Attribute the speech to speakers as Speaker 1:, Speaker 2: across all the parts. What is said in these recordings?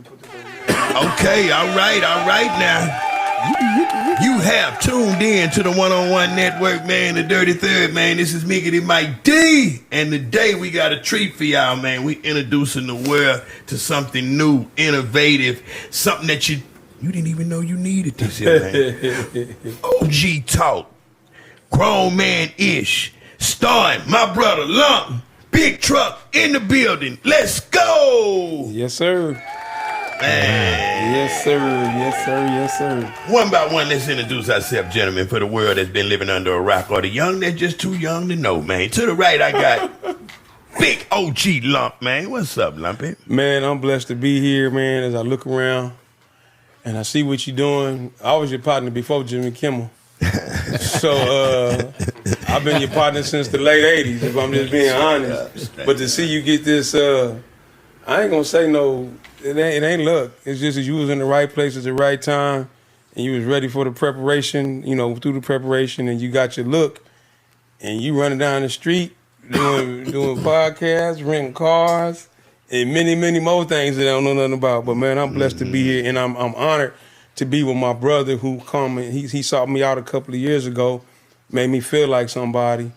Speaker 1: Okay, all right now. You have tuned in to the One-on-One Network, man, the Dirty Third, man. This is Mickey Mike D. And today we got a treat for y'all, man. We introducing the world to something new, innovative, something that you didn't even know you needed this year, man. OG Talk, Grown Man-ish, starring my brother Lump, Big Truck in the building. Let's go!
Speaker 2: Yes, sir.
Speaker 1: Man.
Speaker 2: Yes, sir. Yes, sir. Yes, sir.
Speaker 1: One by one, let's introduce ourselves, gentlemen, for the world that's been living under a rock, or the young that's just too young to know, man. To the right, I got Big OG Lump, man. What's up, Lumpy?
Speaker 2: Man, I'm blessed to be here, man, as I look around and I see what you're doing. I was your partner before Jimmy Kimmel. So I've been your partner since the late 80s, if I'm just being honest. But to see you get this, I ain't going to say no... It ain't luck. It's just that you was in the right place at the right time, and you was ready for the preparation, through the preparation, and you got your look, and you running down the street doing podcasts, renting cars, and many, many more things that I don't know nothing about. But man, I'm blessed to be here, and I'm honored to be with my brother who come and he sought me out a couple of years ago, made me feel like somebody,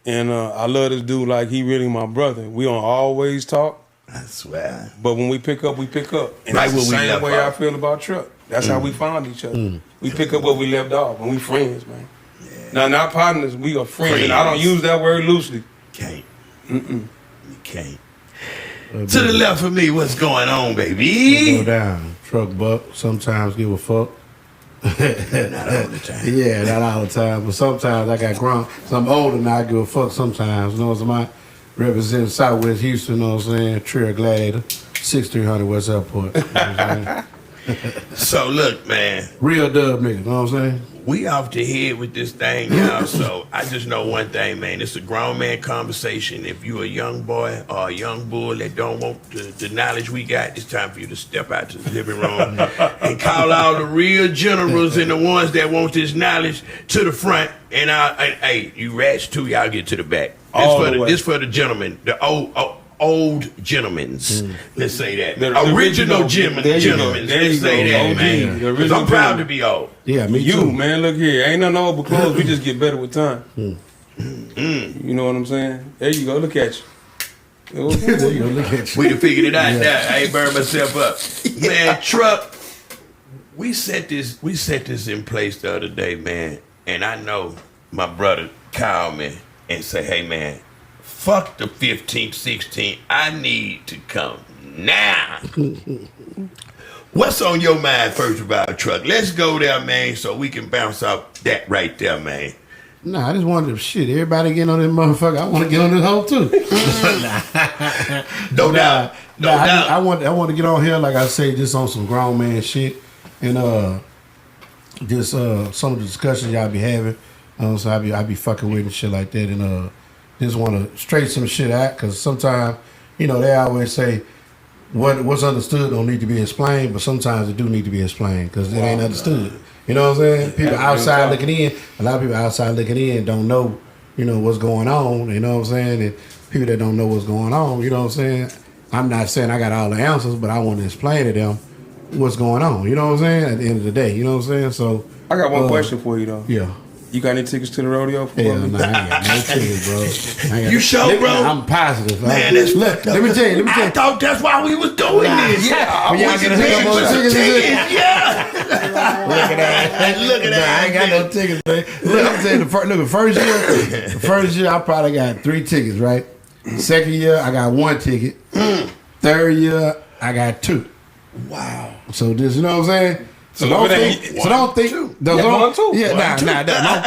Speaker 2: and I love this dude like he really my brother. We don't always talk.
Speaker 1: I swear.
Speaker 2: But when we pick up, we pick up. And
Speaker 1: right,
Speaker 2: that's the same way
Speaker 1: off.
Speaker 2: I feel about Truck. That's how we found each other. We pick up where we left off, and we friends, man. Yeah. Now, not partners, we are friends. And I don't use that word loosely.
Speaker 1: Can't. You can't. To the left of me, what's going on, baby?
Speaker 3: Go down. Truck buck, sometimes give a fuck.
Speaker 1: Not all the time.
Speaker 3: Yeah, not all the time. But sometimes I got grown. So I'm older now, I give a fuck sometimes. You know what I'm saying? Representing Southwest Houston, you know what I'm saying? Trill, Gladior, 6300 West Airport. You know what I'm
Speaker 1: So look, man.
Speaker 3: Real dub nigga, you know what I'm saying?
Speaker 1: We off the head with this thing, y'all. So I just know one thing, man. It's a grown man conversation. If you a young boy or a young bull that don't want the knowledge we got, it's time for you to step out to the living room and call all the real generals and the ones that want this knowledge to the front. And hey, you rats too, y'all get to the back. This for the gentlemen, the old gentlemen. Let's say that. The original gentlemen. Let's say that, man. Because I'm proud to be old.
Speaker 3: Yeah, me too.
Speaker 2: You, man, look here. Ain't nothing old but clothes. We just get better with time. You know what I'm saying? There you go. Look at you.
Speaker 3: There you go. Look at you.
Speaker 1: We done figured it out now. I ain't burned myself up. Man, Truck, we set this in place the other day, man. And I know my brother called me and say, hey, man, fuck the 15th, 16th. I need to come now. What's on your mind first about Truck? Let's go there, man, so we can bounce off that right there, man.
Speaker 3: Nah, I just wanted to shit. Everybody get on this motherfucker. I want to get on this hoe too.
Speaker 1: No doubt.
Speaker 3: I want to get on here, like I say, just on some grown man shit. And just some of the discussions y'all be having. So I be fucking with and shit like that. And just want to straight some shit out. Because sometimes, they always say, what's understood don't need to be explained, but sometimes it do need to be explained because it ain't understood. You know what I'm saying? People outside looking in, a lot of people outside looking in don't know, what's going on. You know what I'm saying? And people that don't know what's going on, you know what I'm saying? I'm not saying I got all the answers, but I want to explain to them what's going on. You know what I'm saying? At the end of the day, you know what I'm saying? So
Speaker 2: I got one question for you though.
Speaker 3: Yeah.
Speaker 2: You got any tickets to the rodeo?
Speaker 3: Hell no, I ain't got no tickets, bro.
Speaker 1: You sure, bro?
Speaker 3: I'm positive.
Speaker 1: Man,
Speaker 3: let me tell you.
Speaker 1: I thought that's why we was doing this.
Speaker 3: Yeah, y'all gonna hook up on tickets.
Speaker 1: Yeah. Look at that.
Speaker 3: I ain't got no tickets, man. Look, I'm telling you, the first year I probably got 3 tickets, right? Second year I got 1 ticket. Third year I got 2.
Speaker 1: Wow.
Speaker 3: So this, you know what I'm saying? So don't think. Yeah, nah.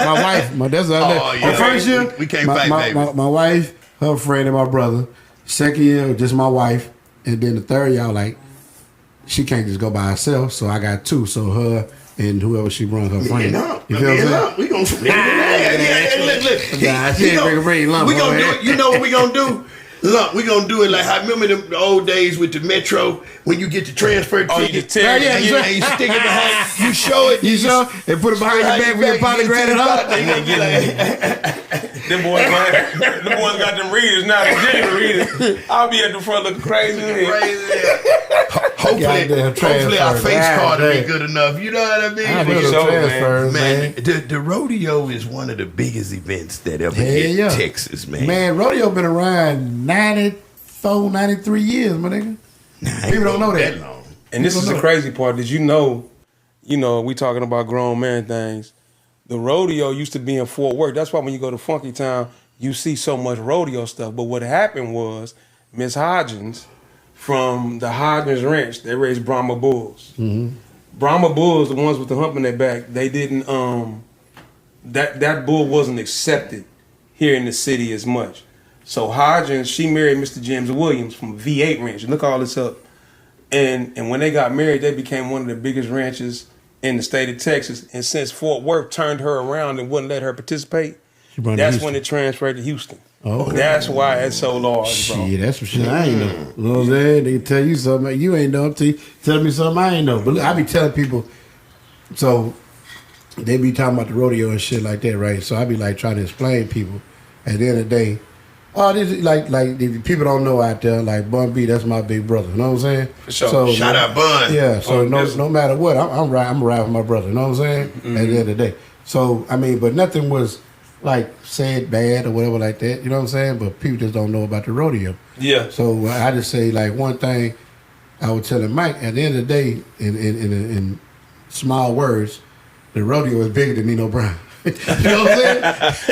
Speaker 3: My wife. That's the other. The first year,
Speaker 1: we can't fight, baby.
Speaker 3: My wife, her friend, and my brother. Second year, just my wife, and then the third year, like, she can't just go by herself. So I got 2. So her and whoever she brung, her friend. You feel what I'm saying?
Speaker 1: We gonna split it. Look.
Speaker 3: She ain't bring lump.
Speaker 1: We gonna do it. You know what we gonna do? Look, we gonna do it like I remember the old days with the Metro when you get the transfer ticket. You stick it behind. You show it.
Speaker 3: You show and put it behind your back with your pomegranate up.
Speaker 2: Them boys got them readers now. The digital readers. I'll be at the front looking crazy.
Speaker 1: Hopefully our face card will be good enough. You know what I mean? Man, the rodeo is one of the biggest events that ever hit Texas, man.
Speaker 3: Man, rodeo been around 94, 93 years, my nigga. People don't know that long.
Speaker 2: And this is the crazy part. Did you know, we talking about grown man things. The rodeo used to be in Fort Worth. That's why when you go to Funky Town, you see so much rodeo stuff. But what happened was Miss Hodgins from the Hodgins Ranch, they raised Brahma bulls. Mm-hmm. Brahma bulls, the ones with the hump in their back, they didn't, that bull wasn't accepted here in the city as much. So Hodgins, she married Mr. James Williams from V8 Ranch. Look all this up. And when they got married, they became one of the biggest ranches in the state of Texas. And since Fort Worth turned her around and wouldn't let her participate, that's when it transferred to Houston. Oh, that's why it's so large, bro.
Speaker 3: Yeah, that's some shit I ain't know. You know what I'm saying? They tell you something you ain't know. Tell me something I ain't know. But look, I be telling people, so they be talking about the rodeo and shit like that, right? So I be like trying to explain to people at the end of the day, this is like if people don't know out there, like Bun B, that's my big brother. You know what I'm saying?
Speaker 2: For sure.
Speaker 3: So,
Speaker 1: shout out Bun.
Speaker 3: Yeah. So no matter what, I'm riding with my brother. You know what I'm saying? Mm-hmm. At the end of the day. So I mean, but nothing was like said bad or whatever like that. You know what I'm saying? But people just don't know about the rodeo.
Speaker 2: Yeah.
Speaker 3: So I just say like one thing I was telling Mike at the end of the day, in small words, the rodeo is bigger than Nino Brown. You know what I'm saying?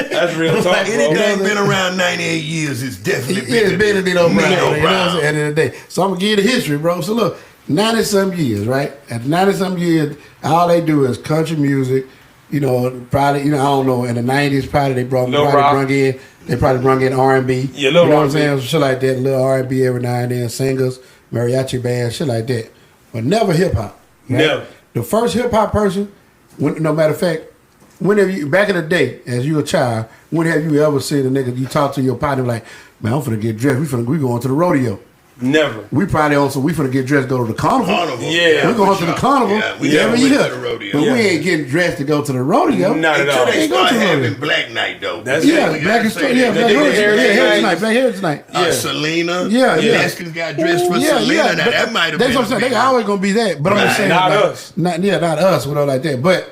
Speaker 2: That's real talk,
Speaker 1: like anything been around 98 years is definitely bigger
Speaker 3: than Nino Brown. You know what I'm saying? At the end of the day. So I'm going to give you the history, bro. So look, 90-some years, right? At 90-some years, all they do is country music. Probably, I don't know, in the 90s, probably they brung in R&B.
Speaker 2: Yeah,
Speaker 3: you know what I'm saying? Shit like that, little R&B every now and then, singers, mariachi bands, shit like that. But never hip-hop. Right? Never. The first hip-hop person, no matter of fact, whenever you, back in the day, as you a child, when have you ever seen a nigga, you talk to your partner like, man, I'm finna get dressed, we going to the rodeo.
Speaker 2: Never.
Speaker 3: We probably also, we finna get dressed, go to the carnival.
Speaker 2: Yeah.
Speaker 3: We're going to the carnival every year. But we ain't getting dressed to go to the rodeo.
Speaker 1: Not at all. Until they start having Black Night, though.
Speaker 3: That's Black Heritage Night.
Speaker 1: Selena.
Speaker 3: Mexicans
Speaker 1: got dressed for Selena. Now, that might have been.
Speaker 3: That's what I'm saying. They always going to be that. But I'm saying.
Speaker 2: Not us.
Speaker 3: Not us, whatever like that. But.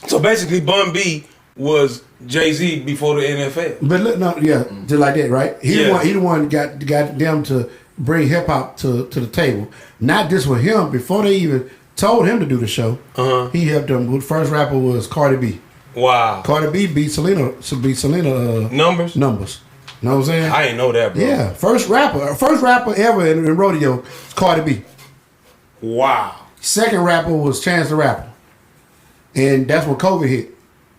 Speaker 2: So basically, Bun B was Jay-Z before the NFL.
Speaker 3: But look, just like that, right? He the one got them to bring hip hop to the table. Not just with him. Before they even told him to do the show, he helped them. The first rapper was Cardi B.
Speaker 2: Wow.
Speaker 3: Cardi B beat Selena.
Speaker 2: Numbers.
Speaker 3: You know what I'm saying?
Speaker 2: I ain't know that, bro.
Speaker 3: Yeah, first rapper ever in rodeo, Cardi B.
Speaker 2: Wow.
Speaker 3: Second rapper was Chance the Rapper. And that's when COVID hit.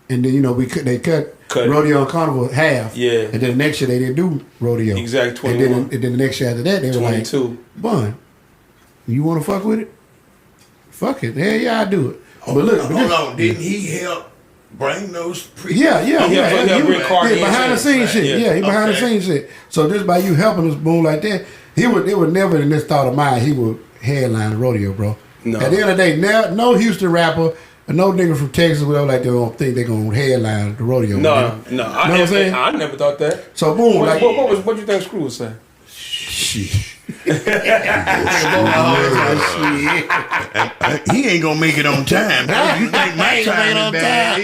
Speaker 3: And then, they cut rodeo and carnival half.
Speaker 2: Yeah.
Speaker 3: And then the next year they didn't do rodeo.
Speaker 2: Exactly, 21.
Speaker 3: And then the next year after that, they were
Speaker 2: 22.
Speaker 3: like, Bun, you want to fuck with it? Fuck it. Hell yeah, I do it.
Speaker 1: Hold on. Didn't he help bring those
Speaker 3: Yeah. He behind the scenes shit.
Speaker 1: Yeah,
Speaker 3: he behind the scenes shit. So just by you helping us, boom, like that, it would never in this thought of mine, he would headline the rodeo, bro. No. At the end of the day, no Houston rapper, no nigga from Texas, whatever, like they don't think they're gonna headline the rodeo.
Speaker 2: No. I never thought that.
Speaker 3: So boom,
Speaker 2: what you think Screw would say?
Speaker 3: Shit.
Speaker 1: He ain't gonna make it on time. You think my time is bad?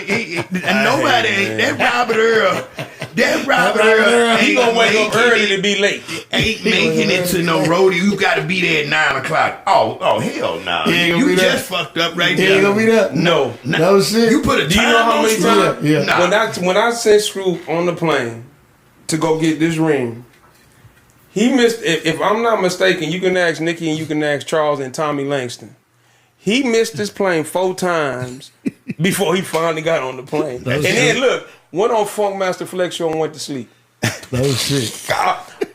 Speaker 1: And nobody ain't. That Robert Earl
Speaker 2: he gonna wake up early to be late.
Speaker 1: Ain't making it to no rodeo. You gotta be there at 9 o'clock. Oh hell no. You just fucked up right there.
Speaker 3: He ain't gonna be there.
Speaker 1: No
Speaker 3: shit.
Speaker 1: You put a time.
Speaker 2: Do you know how many times?
Speaker 3: Yeah.
Speaker 1: Nah.
Speaker 2: When I sent Screw on the plane to go get this ring, he missed. If I'm not mistaken, you can ask Nikki and you can ask Charles and Tommy Langston. He missed this plane 4 times before he finally got on the plane. Then look, went on Funkmaster Flex show and went to sleep.
Speaker 3: No shit.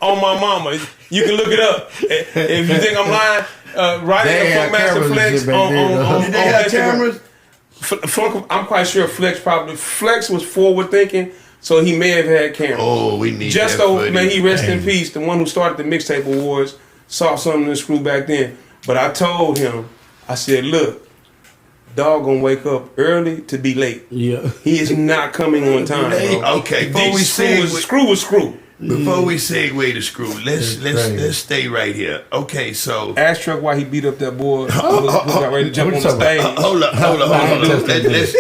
Speaker 2: On my mama, you can look it up. If you think I'm lying, right there, Funkmaster Flex on
Speaker 1: they got cameras.
Speaker 2: I'm quite sure Flex was forward thinking. So he may have had cameras.
Speaker 1: Oh, we need
Speaker 2: just
Speaker 1: that
Speaker 2: so,
Speaker 1: footage.
Speaker 2: man, he rest in peace. The one who started the mixtape awards saw something in the Screw back then. But I told him, I said, look, dog gonna wake up early to be late.
Speaker 3: Yeah.
Speaker 2: He is not coming on time, bro.
Speaker 1: Okay,
Speaker 2: Before we screw was screw.
Speaker 1: Before we segue to screw, let's stay right here. Okay, so
Speaker 2: ask Truck why he beat up that boy who got ready to jump on the stage.
Speaker 1: Hold up. Let's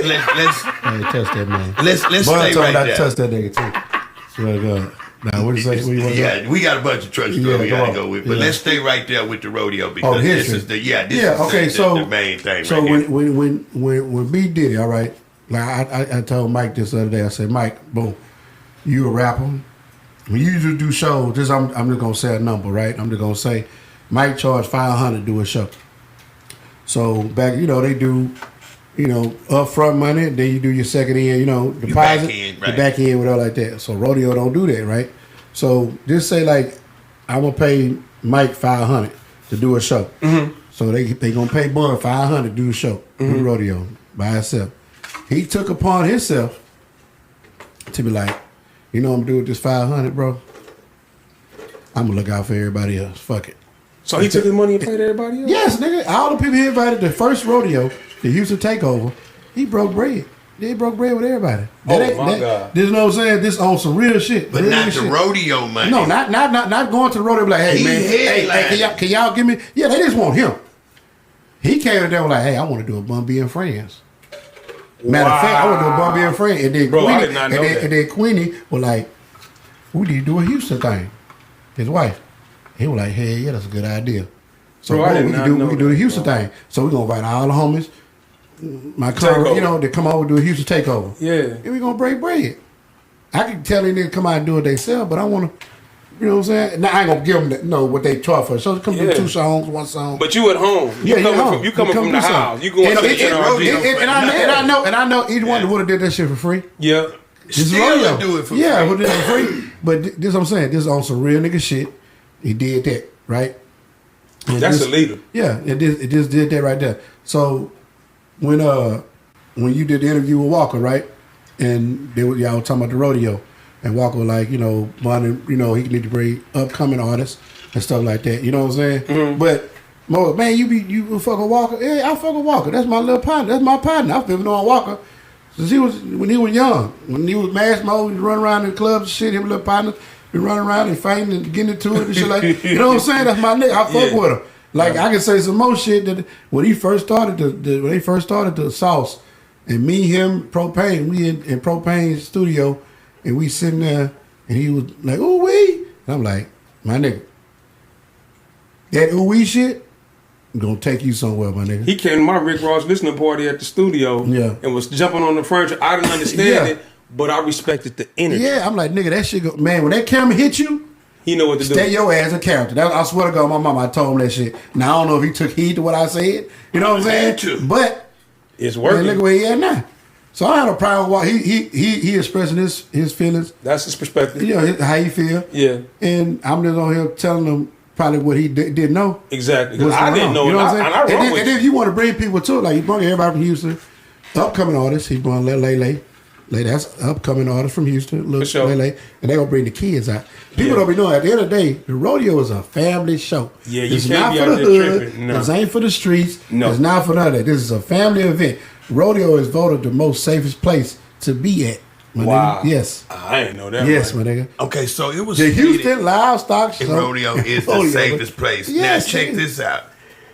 Speaker 3: touch that man.
Speaker 1: Let's stay right there.
Speaker 3: Touch that nigga too. Swear to God. Now what you say?
Speaker 1: Yeah, we got a bunch of trucks we gotta go with, but let's stay right there with the rodeo because this is the the main thing.
Speaker 3: So
Speaker 1: right
Speaker 3: when B did it, all right. Like I told Mike this other day. I said, Mike, boom, you a rapper. When you usually do shows, I'm just gonna say a number, right? I'm just gonna say Mike charged $500 to do a show. So back, they do, upfront money, then you do your second end, deposit, the back end, whatever like that. So rodeo don't do that, right? So just say like I'm gonna pay Mike $500 to do a show. Mm-hmm. So they gonna pay Bun $500 to do the show, do the rodeo by himself. He took upon himself to be like, I'm gonna do with this $500, bro. I'm gonna look out for everybody else. Fuck it.
Speaker 2: So he took his money and paid everybody else?
Speaker 3: Yes, nigga. All the people he invited to the first rodeo, the Houston takeover, he broke bread. They broke bread with everybody.
Speaker 2: God.
Speaker 3: This is what I'm saying. This on some real shit.
Speaker 1: But not the rodeo money.
Speaker 3: No, not going to the rodeo. Like, hey man, hey, can y'all give me? Yeah, they just want him. He came in there and like, hey, I want to do a Bun B and Friends. Matter of fact, I want to do a Bun B and Friends. And then Queenie,
Speaker 2: I did not know that.
Speaker 3: And then Queenie was like, we need to do a Houston thing. His wife. He was like, hey, yeah, that's a good idea. So we can do the Houston thing. So we're going to invite all the homies, my cousin, to come over and do a Houston takeover.
Speaker 2: Yeah.
Speaker 3: And we're going to break bread. I can tell them to come out and do it themselves, but I want to, you know what I'm saying? Now, I ain't going to give them what they charge for. So come do 2 songs, 1 song.
Speaker 2: But you at home. You coming from the house. You going to the NRG.
Speaker 3: And I know each one would have did that shit for free.
Speaker 2: Yeah.
Speaker 1: Still do it for free.
Speaker 3: Yeah, would do it for free. But this is what I'm saying. This is on some real nigga shit. He did that, right? And
Speaker 2: that's a leader.
Speaker 3: Yeah, it just did that right there. So when you did the interview with Walker, right? And y'all talking about the rodeo, and Walker was like, Bun, he need to bring upcoming artists and stuff like that. You know what I'm saying? Mm-hmm. But man, you fuck with Walker? Yeah, I fuck with Walker. That's my little partner. That's my partner. I've been knowing Walker since when he was young. When he was mass mode, he run around in the clubs and shit. Him and little partner. Be running around and fighting and getting into it and shit like you know what I'm saying? That's my nigga. I fuck with him. Like I can say some more shit that when he first started the sauce, and me, him, Propane, we in Propane's studio, and we sitting there, and he was like, ooh wee, and I'm like, my nigga, that ooh wee shit, I'm gonna take you somewhere, my nigga.
Speaker 2: He came to my Rick Ross listening party at the studio, and was jumping on the furniture. I didn't understand it. But I respected the energy. Yeah,
Speaker 3: I'm like, nigga, that shit go, man, when that camera hit you,
Speaker 2: he know what to do.
Speaker 3: Stay your ass in character. I swear to God, my mama, I told him that shit. Now, I don't know if he took heed to what I said. You know what I'm saying? But
Speaker 2: it's working.
Speaker 3: Man, look where he at now. So I had a problem with he expressing his feelings.
Speaker 2: That's his perspective.
Speaker 3: How he feel.
Speaker 2: Yeah.
Speaker 3: And I'm just on here telling him probably what he didn't know.
Speaker 2: Exactly. Because I didn't know.
Speaker 3: You know what
Speaker 2: I'm saying?
Speaker 3: And then if you want to bring people to it, like you bring everybody from Houston, upcoming artists, he brought Lele. Like that's upcoming artist from Houston, Lele, and they gonna bring the kids out. People don't be knowing. At the end of the day, the rodeo is a family show.
Speaker 2: Yeah, you
Speaker 3: it's
Speaker 2: can't
Speaker 3: not
Speaker 2: be
Speaker 3: for
Speaker 2: out
Speaker 3: the
Speaker 2: there
Speaker 3: hood.
Speaker 2: tripping. No.
Speaker 3: This ain't for the streets.
Speaker 2: No,
Speaker 3: it's not for none of that. This is a family event. Rodeo is voted the most safest place to be at.
Speaker 2: Wow.
Speaker 3: Nigga. Yes.
Speaker 2: I ain't know that.
Speaker 3: Yes, my nigga.
Speaker 1: Okay, so it was
Speaker 3: the Houston Livestock Show.
Speaker 1: Rodeo is the safest place.
Speaker 3: Yes,
Speaker 1: now check this out.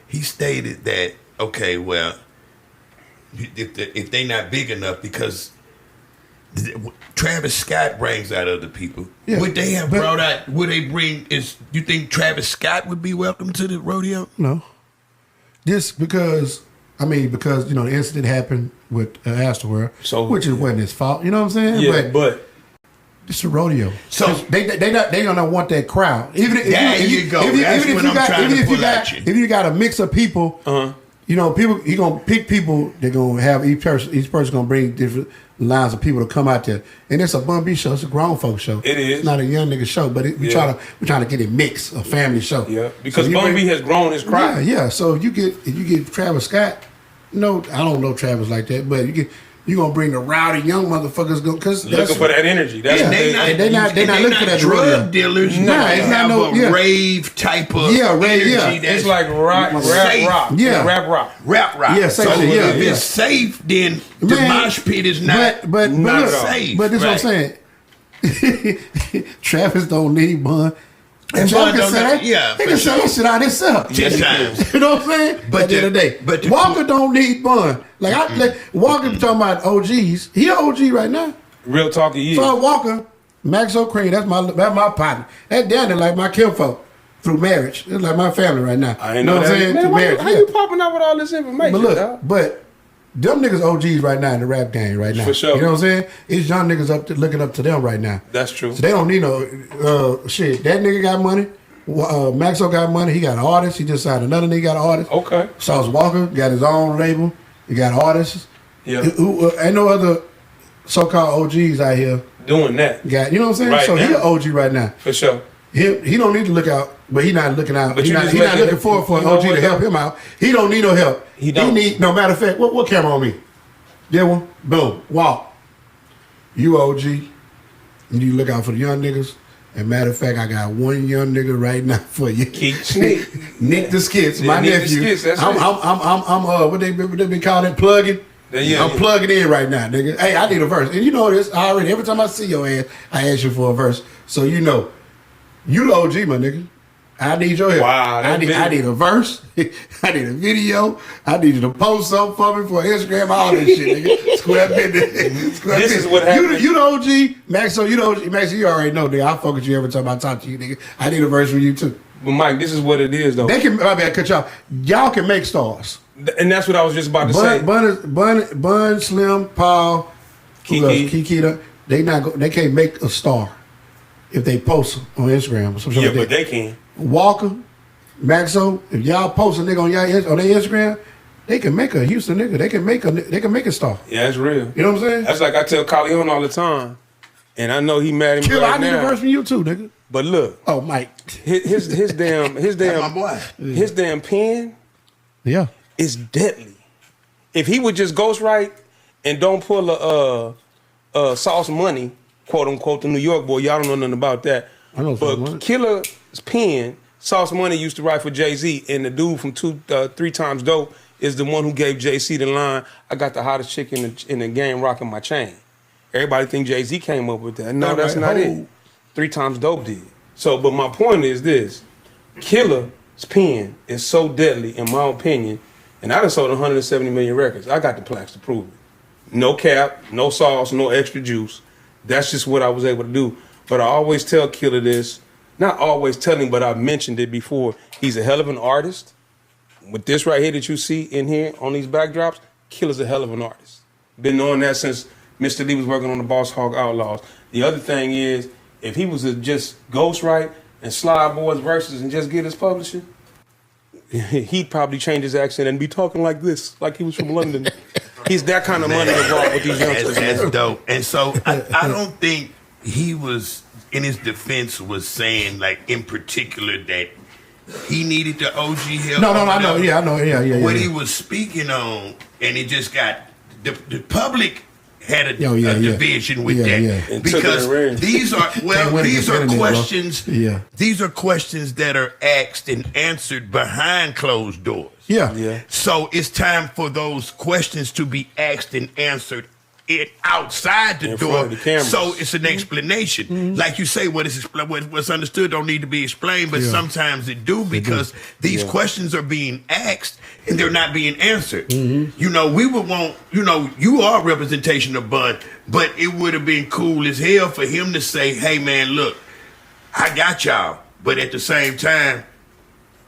Speaker 1: He stated that if they not big enough because Travis Scott brings out other people. Yeah, would they have brought out? Would they bring? You think Travis Scott would be welcome to the rodeo?
Speaker 3: No. Just because the incident happened with Astorworld, which wasn't his fault. You know what I'm saying?
Speaker 2: Yeah, but
Speaker 3: it's a rodeo.
Speaker 1: So
Speaker 3: they don't want that crowd. Even if you got a mix of people, people he gonna pick people. They're gonna have each person gonna bring different lines of people to come out there, and it's a Bun B show. It's a grown folk show.
Speaker 2: It is.
Speaker 3: It's not a young nigga show, but we're trying to get it mixed, a family show.
Speaker 2: Yeah, because Bun B has grown his crowd.
Speaker 3: Yeah. So if you get Travis Scott, I don't know Travis like that, but you You gonna bring the rowdy young motherfuckers because
Speaker 2: looking for that energy. That's
Speaker 3: they not looking for that
Speaker 1: drug dealers.
Speaker 3: Nah,
Speaker 1: They
Speaker 3: it's
Speaker 1: have
Speaker 3: not
Speaker 1: a rave type of energy.
Speaker 3: Yeah.
Speaker 1: That's
Speaker 2: it's like rap rock.
Speaker 3: Yeah.
Speaker 2: Rap rock.
Speaker 3: Yeah,
Speaker 1: So
Speaker 3: safe shit,
Speaker 1: if it's safe, then the mosh pit is not
Speaker 3: but look,
Speaker 1: safe.
Speaker 3: But this is what I'm saying. Travis don't need Bun. And
Speaker 1: And
Speaker 3: Bun
Speaker 1: Bun
Speaker 3: can
Speaker 1: don't
Speaker 3: say that.
Speaker 1: know- yeah,
Speaker 3: He
Speaker 1: for
Speaker 3: can say
Speaker 1: sure.
Speaker 3: that shit out himself.
Speaker 1: 10 times.
Speaker 3: You know what I'm saying?
Speaker 1: But
Speaker 3: At the end of the day,
Speaker 1: but the-
Speaker 3: Walker don't need Bun. Like Walker talking about OGs. He an OG right now.
Speaker 2: Real talk, he is.
Speaker 3: So Walker, Max O'Crane, that's my partner. That Danny like my kinfolk through marriage. It's like my family right now.
Speaker 2: I ain't know
Speaker 3: what
Speaker 2: that.
Speaker 3: I'm saying?
Speaker 2: Man,
Speaker 3: Through marriage.
Speaker 2: how you popping out with all this information?
Speaker 3: But look,
Speaker 2: dog?
Speaker 3: but them niggas OGs right now in the rap game right now.
Speaker 2: For sure.
Speaker 3: You know what I'm saying? It's young niggas looking up to them right now.
Speaker 2: That's true.
Speaker 3: So they don't need no shit. That nigga got money. Maxo got money. He got an artist. He just signed another nigga got an artist.
Speaker 2: Okay.
Speaker 3: Sauce Walker got his own label. He got artists.
Speaker 2: Yeah.
Speaker 3: Ain't no other so-called OGs out here
Speaker 2: Doing that.
Speaker 3: got. You know what I'm saying?
Speaker 2: Right
Speaker 3: so he
Speaker 2: now.
Speaker 3: an OG right now.
Speaker 2: For sure.
Speaker 3: He don't need to look out, but he not looking out.
Speaker 2: But
Speaker 3: He
Speaker 2: you
Speaker 3: not
Speaker 2: just
Speaker 3: looking
Speaker 2: making it-
Speaker 3: for an
Speaker 2: you know
Speaker 3: OG
Speaker 2: what,
Speaker 3: to help
Speaker 2: though?
Speaker 3: him out. He don't need no help.
Speaker 2: He don't.
Speaker 3: need no matter of fact. What camera on me? That one. Boom. Walk. You OG. You need to look out for the young niggas. And matter of fact, I got one young nigga right now for you.
Speaker 2: Keith
Speaker 3: Nick the Skits,
Speaker 2: Yeah,
Speaker 3: my
Speaker 2: Nick the
Speaker 3: nephew.
Speaker 2: Skits, that's
Speaker 3: I'm what they been calling it, plugging.
Speaker 2: Yeah,
Speaker 3: I'm plugging in right now, nigga. Hey, I need a verse. And you know this, I already, every time I see your ass, I ask you for a verse. So you know, you the OG, my nigga. I need your help.
Speaker 2: Wow,
Speaker 3: I need a verse. I need a video. I need you to post something for me for Instagram, all this shit, nigga. Square business.
Speaker 2: This is what happened.
Speaker 3: You the OG, Maxo. You the OG, Maxo. You already know, nigga. I fuck with you every time I talk to you, nigga. I need a verse from you too.
Speaker 2: But Mike, this is what it is, though.
Speaker 3: They can. I mean, I cut y'all. Y'all can make stars.
Speaker 2: And that's what I was just about to say.
Speaker 3: Bun, Slim, Paul,
Speaker 2: Kiki.
Speaker 3: Kikita. They can't make a star if they post on Instagram or something.
Speaker 2: Yeah,
Speaker 3: like
Speaker 2: but
Speaker 3: that.
Speaker 2: they can.
Speaker 3: Walker, Maxo, if y'all post a nigga on their Instagram, they can make a Houston nigga. They can make a star.
Speaker 2: Yeah, that's real.
Speaker 3: You know what I'm saying?
Speaker 2: That's like I tell Carleon all the time. And I know he mad at me
Speaker 3: Kill,
Speaker 2: right
Speaker 3: I need
Speaker 2: now.
Speaker 3: a verse from you too, nigga.
Speaker 2: But look,
Speaker 3: Oh, Mike.
Speaker 2: his damn
Speaker 1: my boy.
Speaker 2: his damn pen
Speaker 3: Yeah.
Speaker 2: is deadly. If he would just ghostwrite and don't pull a Sauce Money, quote unquote, the New York boy, y'all don't know nothing about that.
Speaker 3: I know Sauce
Speaker 2: But
Speaker 3: Money.
Speaker 2: Killer's pen, Sauce Money used to write for Jay-Z, and the dude from 3 Times Dope is the one who gave Jay-Z the line, "I got the hottest chick in the game rocking my chain." Everybody think Jay-Z came up with that. No, that's not it. 3 Times Dope did. So, but my point is this. Killer's pen is so deadly, in my opinion, and I done sold 170 million records. I got the plaques to prove it. No cap, no sauce, no extra juice. That's just what I was able to do. But I always tell Killer this. Not always tell him, but I've mentioned it before. He's a hell of an artist. With this right here that you see in here on these backdrops, Killer's a hell of an artist. Been knowing that since Mr. Lee was working on the Boss Hog Outlaws. The other thing is, if he was to just ghostwrite and slide boys verses and just get his publishing, he'd probably change his accent and be talking like this, like he was from London. He's that kind of money involved with these youngsters.
Speaker 1: That's dope. And so I don't think he was, in his defense, was saying like in particular that he needed the OG help.
Speaker 3: No, I know. Yeah, I know. Yeah.
Speaker 1: What he was speaking on, and it just got the public had a division with that
Speaker 2: And
Speaker 1: because
Speaker 2: took it in
Speaker 1: these are these are
Speaker 3: internet, bro.
Speaker 1: questions.
Speaker 3: Yeah.
Speaker 1: These are questions that are asked and answered behind closed doors.
Speaker 3: Yeah.
Speaker 1: So it's time for those questions to be asked and answered outside the
Speaker 2: In
Speaker 1: door.
Speaker 2: front of the cameras.
Speaker 1: So it's an explanation. Like you say, what's understood don't need to be explained, but sometimes it do because these questions are being asked and they're not being answered. You know, we would want, you are a representation of Bun, but it would have been cool as hell for him to say, hey man, look, I got y'all, but at the same time,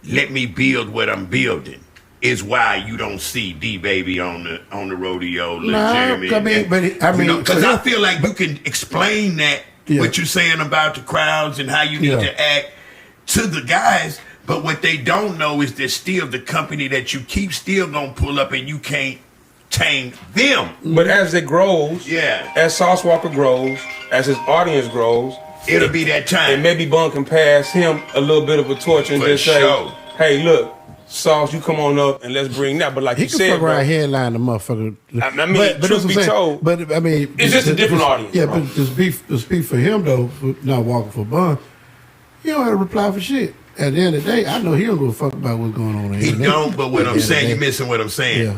Speaker 1: let me build what I'm building. Is why you don't see D Baby on the rodeo. Jeremy, because I feel like you can explain that what you're saying about the crowds and how you need to act to the guys, but what they don't know is there's still the company that you keep still gonna pull up and you can't tame them.
Speaker 2: But as it grows, as Sauce Walker grows, as his audience grows,
Speaker 1: it'll be that time.
Speaker 2: And maybe Bun can pass him a little bit of a torch and
Speaker 1: For
Speaker 2: just say,
Speaker 1: sure.
Speaker 2: hey, look, Sauce, you come on up and let's bring that. But like
Speaker 3: He
Speaker 2: you
Speaker 3: can
Speaker 2: said,
Speaker 3: fuck around
Speaker 2: bro,
Speaker 3: headline the motherfucker.
Speaker 2: I mean, truth be told,
Speaker 3: but I mean,
Speaker 2: it's just a different audience.
Speaker 3: Yeah,
Speaker 2: bro.
Speaker 3: but to speak for him though, for not walking for Bun, he don't have to reply for shit. At the end of the day, I know he don't give a fuck about what's going on.
Speaker 1: He don't, but what I'm saying, you're missing what I'm saying.
Speaker 3: Yeah.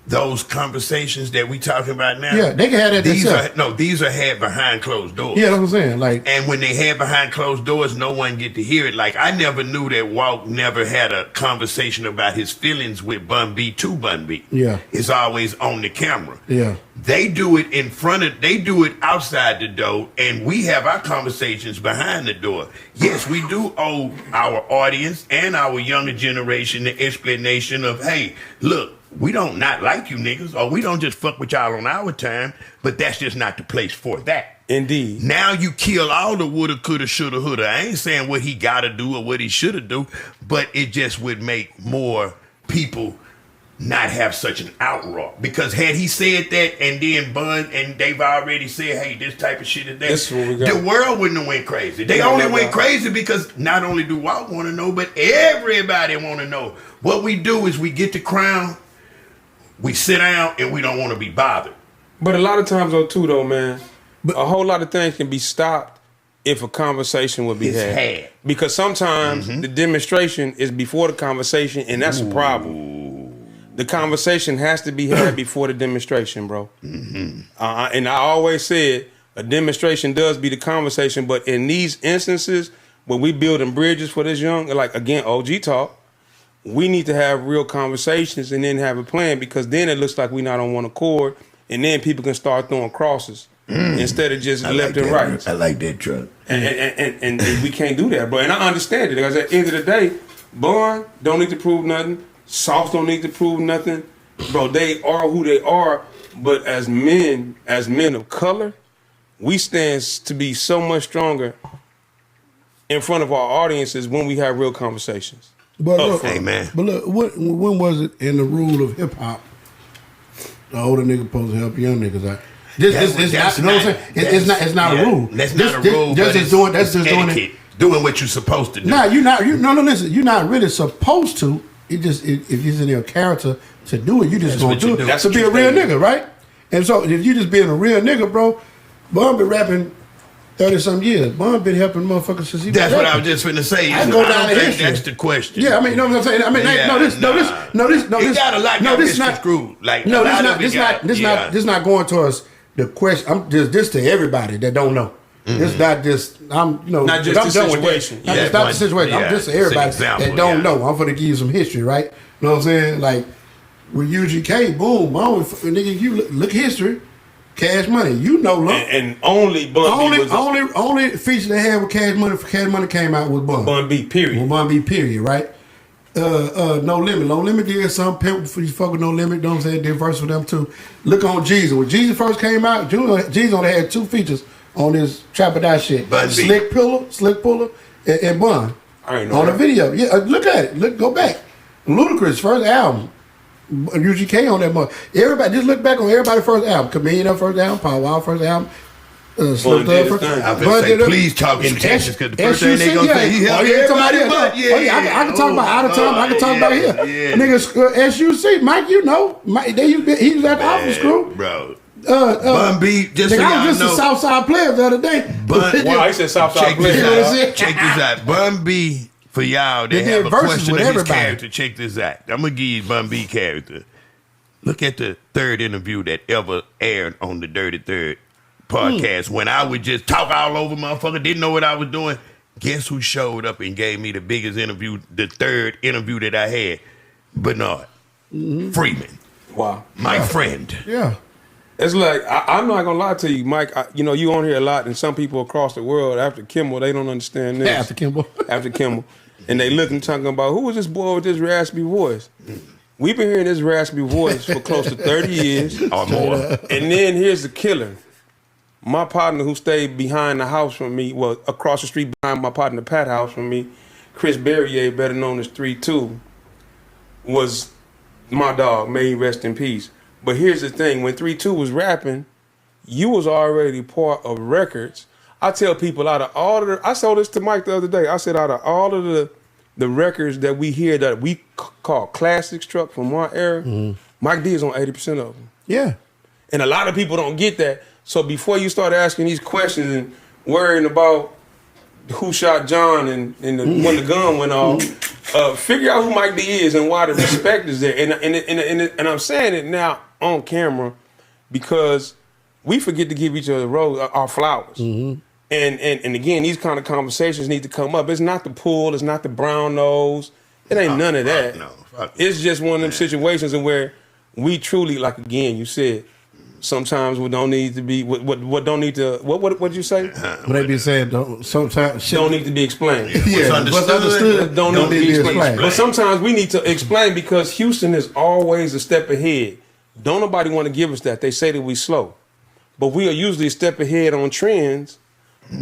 Speaker 1: Those conversations that we talking about now,
Speaker 3: Yeah, they can have that themselves.
Speaker 1: These are had behind closed doors.
Speaker 3: Yeah, that's what I'm saying. Like,
Speaker 1: and when they had behind closed doors, no one get to hear it. Like, I never knew that Walt never had a conversation about his feelings with Bun B to Bun B.
Speaker 3: Yeah.
Speaker 1: It's always on the camera.
Speaker 3: Yeah.
Speaker 1: They do it they do it outside the door, and we have our conversations behind the door. Yes, we do owe our audience and our younger generation the explanation of, hey, look, we don't not like you niggas, or we don't just fuck with y'all on our time, but that's just not the place for that.
Speaker 2: Indeed.
Speaker 1: Now you kill all the woulda, coulda, shoulda, houlda. I ain't saying what he gotta do or what he shoulda do, but it just would make more people not have such an outroar. Because had he said that and then Bun and they've already said, hey, this type of shit is that,
Speaker 2: That's what we got.
Speaker 1: the world wouldn't have went crazy. They only went crazy because not only do Walt want to know, but everybody want to know. What we do is we get the crown, we sit down, and we don't want to be bothered.
Speaker 2: But a lot of times, though, too, though, man, a whole lot of things can be stopped if a conversation would be had. Because sometimes the demonstration is before the conversation, and that's a problem. The conversation has to be had before the demonstration, bro. And I always said a demonstration does be the conversation, but in these instances where we building bridges for this young, like, again, OG talk, we need to have real conversations and then have a plan, because then it looks like we're not on one accord, and then people can start throwing crosses instead of just left and right.
Speaker 1: I like that, Trill.
Speaker 2: And we can't do that, bro. And I understand it, because at the end of the day, Bun don't need to prove nothing. Sauce don't need to prove nothing. Bro, they are who they are. But as men of color, we stand to be so much stronger in front of our audiences when we have real conversations.
Speaker 3: but look,
Speaker 1: Amen.
Speaker 3: but look, when was it in the rule of hip hop? The older nigga supposed to help young niggas out. It's not a rule.
Speaker 1: That's not a rule.
Speaker 3: That's just doing it.
Speaker 1: Doing what you're supposed to do.
Speaker 3: Nah, listen. You're not really supposed to. If it's in your character to do it, you just gonna do it. That's to be a real nigga, right? And so if you just being a real nigga, bro, Bun been rapping 30-some years. Bun been helping motherfuckers since he was
Speaker 1: That's what I was just finna say.
Speaker 3: I go down the history.
Speaker 1: That's the question.
Speaker 3: Yeah, I mean, you know what I'm saying? I mean,
Speaker 1: He got a lot of misconstrued. Like,
Speaker 3: no, this not going towards the question. I'm just this to everybody that don't know. It's not just
Speaker 2: not just the situation.
Speaker 3: It's not the situation. I'm just to everybody that don't know. I'm gonna give you some history, right? You know what I'm saying? Like with UGK, boom, nigga, you look history, Cash Money. You know, look.
Speaker 2: And only Bun B was
Speaker 3: only feature they had with Cash Money. Cash Money came out with
Speaker 2: Bun B. Period.
Speaker 3: With Bun B. Period. Right. No Limit. No Limit did some pimp for you fuck with No Limit. You know what I'm saying? Did verse for them too. Look on Jesus. When Jesus first came out, Jesus only had 2 features on this Trap or Die shit. Slick Puller, and Bun.
Speaker 2: I ain't know
Speaker 3: on
Speaker 2: that.
Speaker 3: the video. Yeah, look at it. Go back. Ludacris first album. UGK on that mother. Everybody just look back on everybody's first album. Chameleon first album. Power Wild first album.
Speaker 2: Slim Thug first.
Speaker 1: I was say, please talk in Texas, because the first thing they gonna say, he helped everybody but
Speaker 3: I can talk about out of time. I can talk about here.
Speaker 1: Yeah.
Speaker 3: Niggas, SUC, Mike, you know, he was at the office crew.
Speaker 1: Bro. Bun B, just so
Speaker 3: I
Speaker 1: y'all
Speaker 3: was just
Speaker 1: know.
Speaker 3: a Southside player the other day.
Speaker 2: Wow, he said Southside player.
Speaker 1: Check this out. Bun B, for y'all, they have a question of his character. Check this out. I'm going to give you Bun B character. Look at the third interview that ever aired on the Dirty Third podcast when I would just talk all over motherfucker, didn't know what I was doing. Guess who showed up and gave me the biggest interview, the third interview that I had? Bernard Freeman.
Speaker 2: Wow.
Speaker 1: My friend.
Speaker 3: Yeah.
Speaker 2: It's like, I'm not going to lie to you, Mike. You on here a lot, and some people across the world, after Kimmel, they don't understand this.
Speaker 3: After Kimmel.
Speaker 2: And they looking, talking about, who is this boy with this raspy voice? We've been hearing this raspy voice for close to 30 years.
Speaker 1: Or more.
Speaker 2: And then here's the killer. My partner who stayed behind the house from me, well, across the street behind my partner Pat house from me, Chris Berrier, better known as 3-2, was my dog. May he rest in peace. But here's the thing. When 3-2 was rapping, you was already part of records. I tell people I told this to Mike the other day. I said out of all of the the records that we hear that we call classics truck from our era, Mike D is on 80% of them.
Speaker 3: Yeah.
Speaker 2: And a lot of people don't get that. So before you start asking these questions and worrying about who shot John and when the gun went off, figure out who Mike D is and why the respect is there. And I'm saying it now on camera because we forget to give each other our flowers. And again, these kind of conversations need to come up. It's not the pool, it's not the brown nose. It ain't none of that. It's just one of them situations where we truly, like again, you said, sometimes we don't need to be what don't need to what you say?
Speaker 3: What they be saying sometimes shit
Speaker 2: don't need to be explained.
Speaker 3: Yeah, what's understood
Speaker 2: don't need to be explained. But
Speaker 3: But
Speaker 2: sometimes we need to explain because Houston is always a step ahead. Don't nobody want to give us that. They say that we slow. But we are usually a step ahead on trends,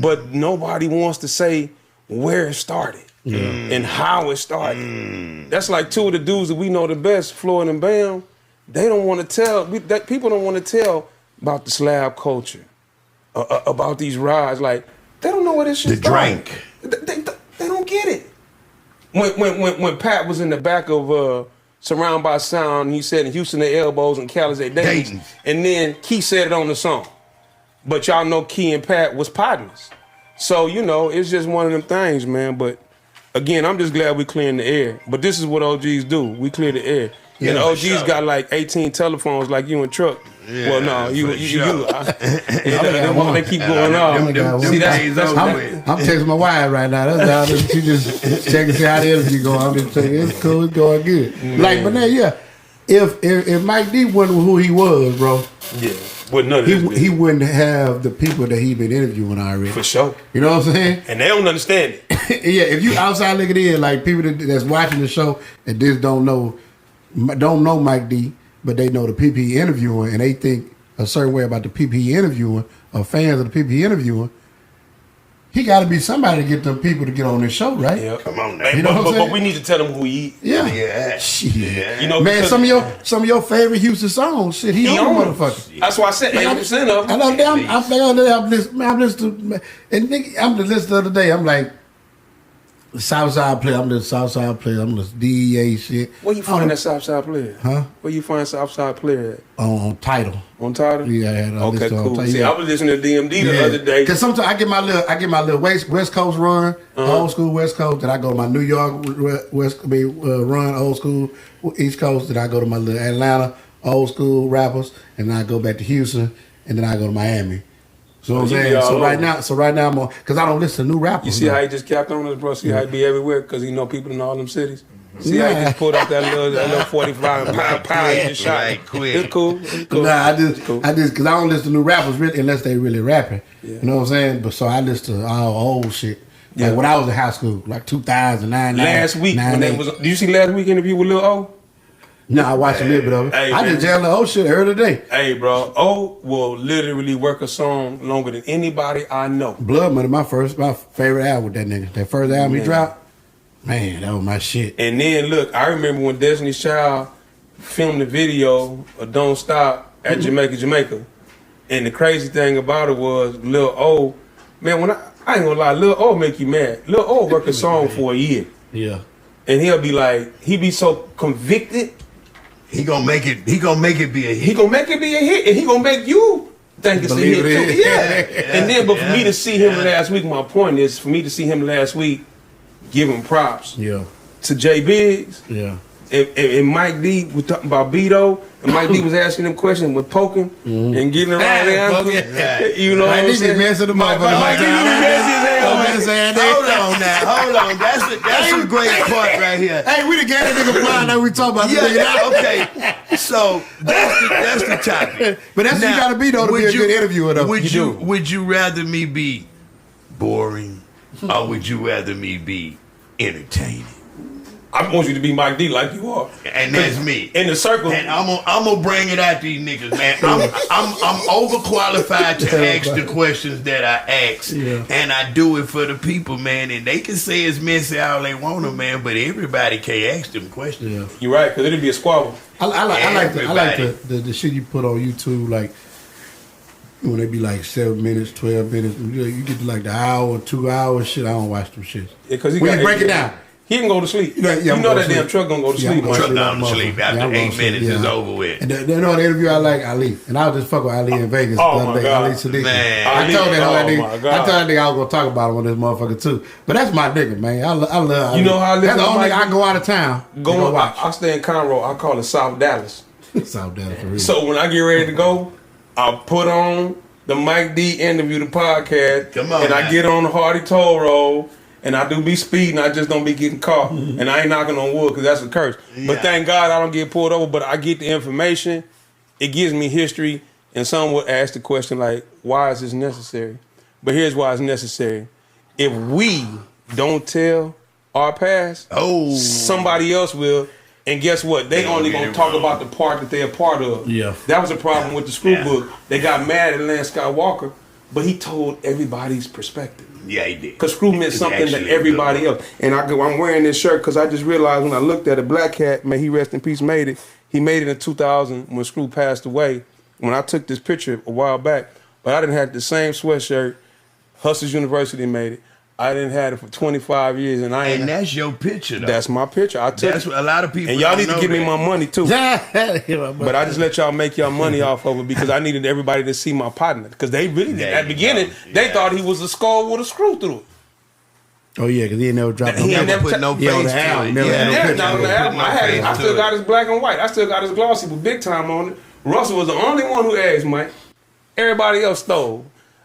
Speaker 2: but nobody wants to say where it started and how it started. That's like two of the dudes that we know the best, Floyd and Bam. They don't want to tell, people don't want to tell about the slab culture, about these rides. Like, they don't know what this shit started. They don't get it. When Pat was in the back of Surrounded by Sound, he said in Houston they elbows and Cali they Dayton's. And then Key said it on the song. But y'all know Key and Pat was partners. So, you know, it's just one of them things, man. But again, I'm just glad we clearing the air. But this is what OGs do. We clear the air. Yeah, and the OGs got like 18 telephones like you and Truck. Yeah, well, no, they keep going off. See, that's
Speaker 3: I'm texting my wife right now. That's how she just checking to see how the interview going. I'm just saying it's cool, it's going good. Like, but then, yeah, if Mike D wasn't who he was, bro, he wouldn't have the people that he been interviewing already.
Speaker 2: For sure.
Speaker 3: You know what I'm saying?
Speaker 2: And they don't understand it.
Speaker 3: Yeah, if you outside looking in, like people that's watching the show and just don't know Mike D, but they know the people he interviewing and they think a certain way about the people he interviewing or fans of the people he interviewing, he got to be somebody to get them people to get on this show, right?
Speaker 2: Yeah.
Speaker 1: Come on, now.
Speaker 2: You know but we need to tell them who he is.
Speaker 3: Yeah. Shit.
Speaker 1: Yeah.
Speaker 2: You know,
Speaker 3: man, some of your favorite Houston songs, shit, he on the motherfucker.
Speaker 2: That's why I said 80% of them.
Speaker 3: I'm listening the other day. I'm like, Southside player. I'm the Southside player. I'm the DEA shit.
Speaker 2: Where you find that Southside player?
Speaker 3: Huh?
Speaker 2: Where you find Southside player at?
Speaker 3: On Tidal.
Speaker 2: On Tidal?
Speaker 3: Yeah.
Speaker 2: Okay, cool. See, I was listening to DMD the other day.
Speaker 3: Cause sometimes I get my little West Coast run, old school West Coast. Then I go to my New York run, old school East Coast. Then I go to my little Atlanta old school rappers, and then I go back to Houston, and then I go to Miami. So what I'm saying? So right now I'm on, because I don't listen to new rappers.
Speaker 2: You see how he just capped on us, bro? See how he be everywhere because he know people in all them cities? See how he just pulled out that little 45 pound and just shot.
Speaker 1: Right, quick.
Speaker 2: It's cool.
Speaker 3: Nah, I just because I don't listen to new rappers really unless they really rapping.
Speaker 2: Yeah.
Speaker 3: You know what I'm saying? But so I listen to all old shit. Like when I was in high school, like 2009.
Speaker 2: Last week when they was, did you see last week interview with Lil O?
Speaker 3: No, I watched a little bit of it.
Speaker 2: Hey,
Speaker 3: I just jammed the whole shit earlier today.
Speaker 2: Hey, bro, O will literally work a song longer than anybody I know.
Speaker 3: Blood Money, my favorite album with that nigga. That first album he dropped, man, that was my shit.
Speaker 2: And then look, I remember when Destiny's Child filmed the video of Don't Stop at Jamaica. And the crazy thing about it was Lil O, man, when I ain't gonna lie, Lil O make you mad. Lil O work a song for a year.
Speaker 3: Yeah.
Speaker 2: And he'll be like, he be so convicted.
Speaker 1: He gonna make it be a hit.
Speaker 2: He gonna make it be a hit, and he gonna make you think it's a hit too. Yeah. And then, but for me to see him last week, my point is for me to see him last week, give him props.
Speaker 3: Yeah.
Speaker 2: To J Biggs.
Speaker 3: Yeah.
Speaker 2: And Mike D was talking about Beto, and Mike D was asking him questions with poking and getting him right there. You know what I'm saying?
Speaker 3: Mike D
Speaker 1: Hold on. That's a great part right here.
Speaker 3: Hey, we the gave that nigga flying that we talk about.
Speaker 1: Okay. So that's the topic.
Speaker 3: But that's what you gotta be though to be a good interviewer though.
Speaker 1: Would you rather me be boring or would you rather me be entertaining?
Speaker 2: I want you to be Mike D like you are,
Speaker 1: and that's me
Speaker 2: in the circle.
Speaker 1: And I'm gonna bring it out these niggas, man. I'm overqualified to ask the questions that I ask, and I do it for the people, man. And they can say it's messy all they want to, man, but everybody can't ask them questions.
Speaker 2: Yeah. You're right, because it'd be a squabble.
Speaker 3: I like the shit you put on YouTube, like when they be like 7 minutes, 12 minutes. You get to like the hour, 2 hours shit. I don't watch them shit.
Speaker 2: Yeah, because
Speaker 3: when you break it down.
Speaker 2: He can go to sleep.
Speaker 3: Yeah,
Speaker 2: You
Speaker 3: I'm
Speaker 2: know
Speaker 3: gonna
Speaker 2: that damn
Speaker 3: sleep.
Speaker 2: truck gonna go to
Speaker 3: Yeah, I'm
Speaker 2: sleep.
Speaker 3: gonna
Speaker 2: man.
Speaker 1: Truck down to
Speaker 3: motherfucker.
Speaker 1: sleep
Speaker 3: Yeah,
Speaker 1: after
Speaker 3: I'm gonna
Speaker 1: 8 minutes
Speaker 3: sleep,
Speaker 1: is
Speaker 3: yeah.
Speaker 1: over with.
Speaker 3: And you know the interview I like Ali, and I was just fucking with Ali in Vegas.
Speaker 2: Oh,
Speaker 3: the other
Speaker 2: my
Speaker 3: day,
Speaker 2: God.
Speaker 3: Ali Siddiqui.
Speaker 1: Man.
Speaker 3: I told that
Speaker 2: Ali,
Speaker 3: nigga.
Speaker 2: oh, my
Speaker 3: I
Speaker 2: God.
Speaker 3: told that nigga I was gonna talk about him on this motherfucker too. But that's my nigga, man. I love Ali.
Speaker 2: You know how I live
Speaker 3: That's the
Speaker 2: with
Speaker 3: only
Speaker 2: Mike?
Speaker 3: nigga I go out of town. to go watch.
Speaker 2: I stay in Conroe. I call it South Dallas.
Speaker 3: South Dallas for real.
Speaker 2: So when I get ready to go, I'll put on the Mike D interview, the podcast,
Speaker 1: Come on,
Speaker 2: and I
Speaker 1: man.
Speaker 2: get on the Hardy Toll Road, and I do be speeding. I just don't be getting caught, and I ain't knocking on wood because that's a curse. But
Speaker 1: Yeah.
Speaker 2: thank God I don't get pulled over. But I get the information. It gives me history, and some would ask the question like, "Why is this necessary?" But here's why it's necessary. If we don't tell our past, somebody else will. And guess what? They
Speaker 1: They
Speaker 2: only
Speaker 1: gonna
Speaker 2: gonna
Speaker 1: get it
Speaker 2: talk
Speaker 1: wrong.
Speaker 2: about the part that they're a part of.
Speaker 3: Yeah.
Speaker 2: That was a problem with the Screw
Speaker 1: Yeah.
Speaker 2: book. They got mad at Lance Skywalker, but he told everybody's perspective.
Speaker 1: Yeah, he did.
Speaker 2: Because Screw meant
Speaker 1: It's
Speaker 2: something to
Speaker 1: actually
Speaker 2: everybody
Speaker 1: good.
Speaker 2: else. And I'm wearing this shirt because I just realized when I looked at it, Black Cat, may he rest in peace, made it. He made it in 2000 when Screw passed away. When I took this picture a while back, but I didn't have the same sweatshirt. Hustlers University made it. I didn't have it for 25 years, and I ain't.
Speaker 1: And that's your picture, though.
Speaker 2: That's my picture. I took
Speaker 1: That's
Speaker 2: it.
Speaker 1: what a lot of people
Speaker 2: And y'all
Speaker 1: don't
Speaker 2: need to
Speaker 1: know
Speaker 2: give me
Speaker 1: that.
Speaker 2: my money too.
Speaker 3: But
Speaker 2: But I just let y'all make y'all money off of it because I needed everybody to see my partner. Because they really did.
Speaker 1: There
Speaker 2: At the
Speaker 1: you
Speaker 2: beginning,
Speaker 1: go.
Speaker 2: they
Speaker 1: Yeah.
Speaker 2: thought he was a skull with a screw through it.
Speaker 3: Oh yeah, because he ain't never dropped no
Speaker 2: He ain't
Speaker 3: picture.
Speaker 2: never
Speaker 1: Put no face
Speaker 3: Yeah, on the
Speaker 1: to
Speaker 3: album,
Speaker 1: it.
Speaker 3: never
Speaker 1: Yeah,
Speaker 3: had no
Speaker 2: Yeah,
Speaker 3: picture.
Speaker 2: now on the
Speaker 1: Put
Speaker 2: album,
Speaker 1: no
Speaker 2: I
Speaker 1: face to
Speaker 2: still
Speaker 1: it.
Speaker 2: got his black and white. I still got his glossy with big time on it. Russell was the only one who asked, Mike. Everybody else stole.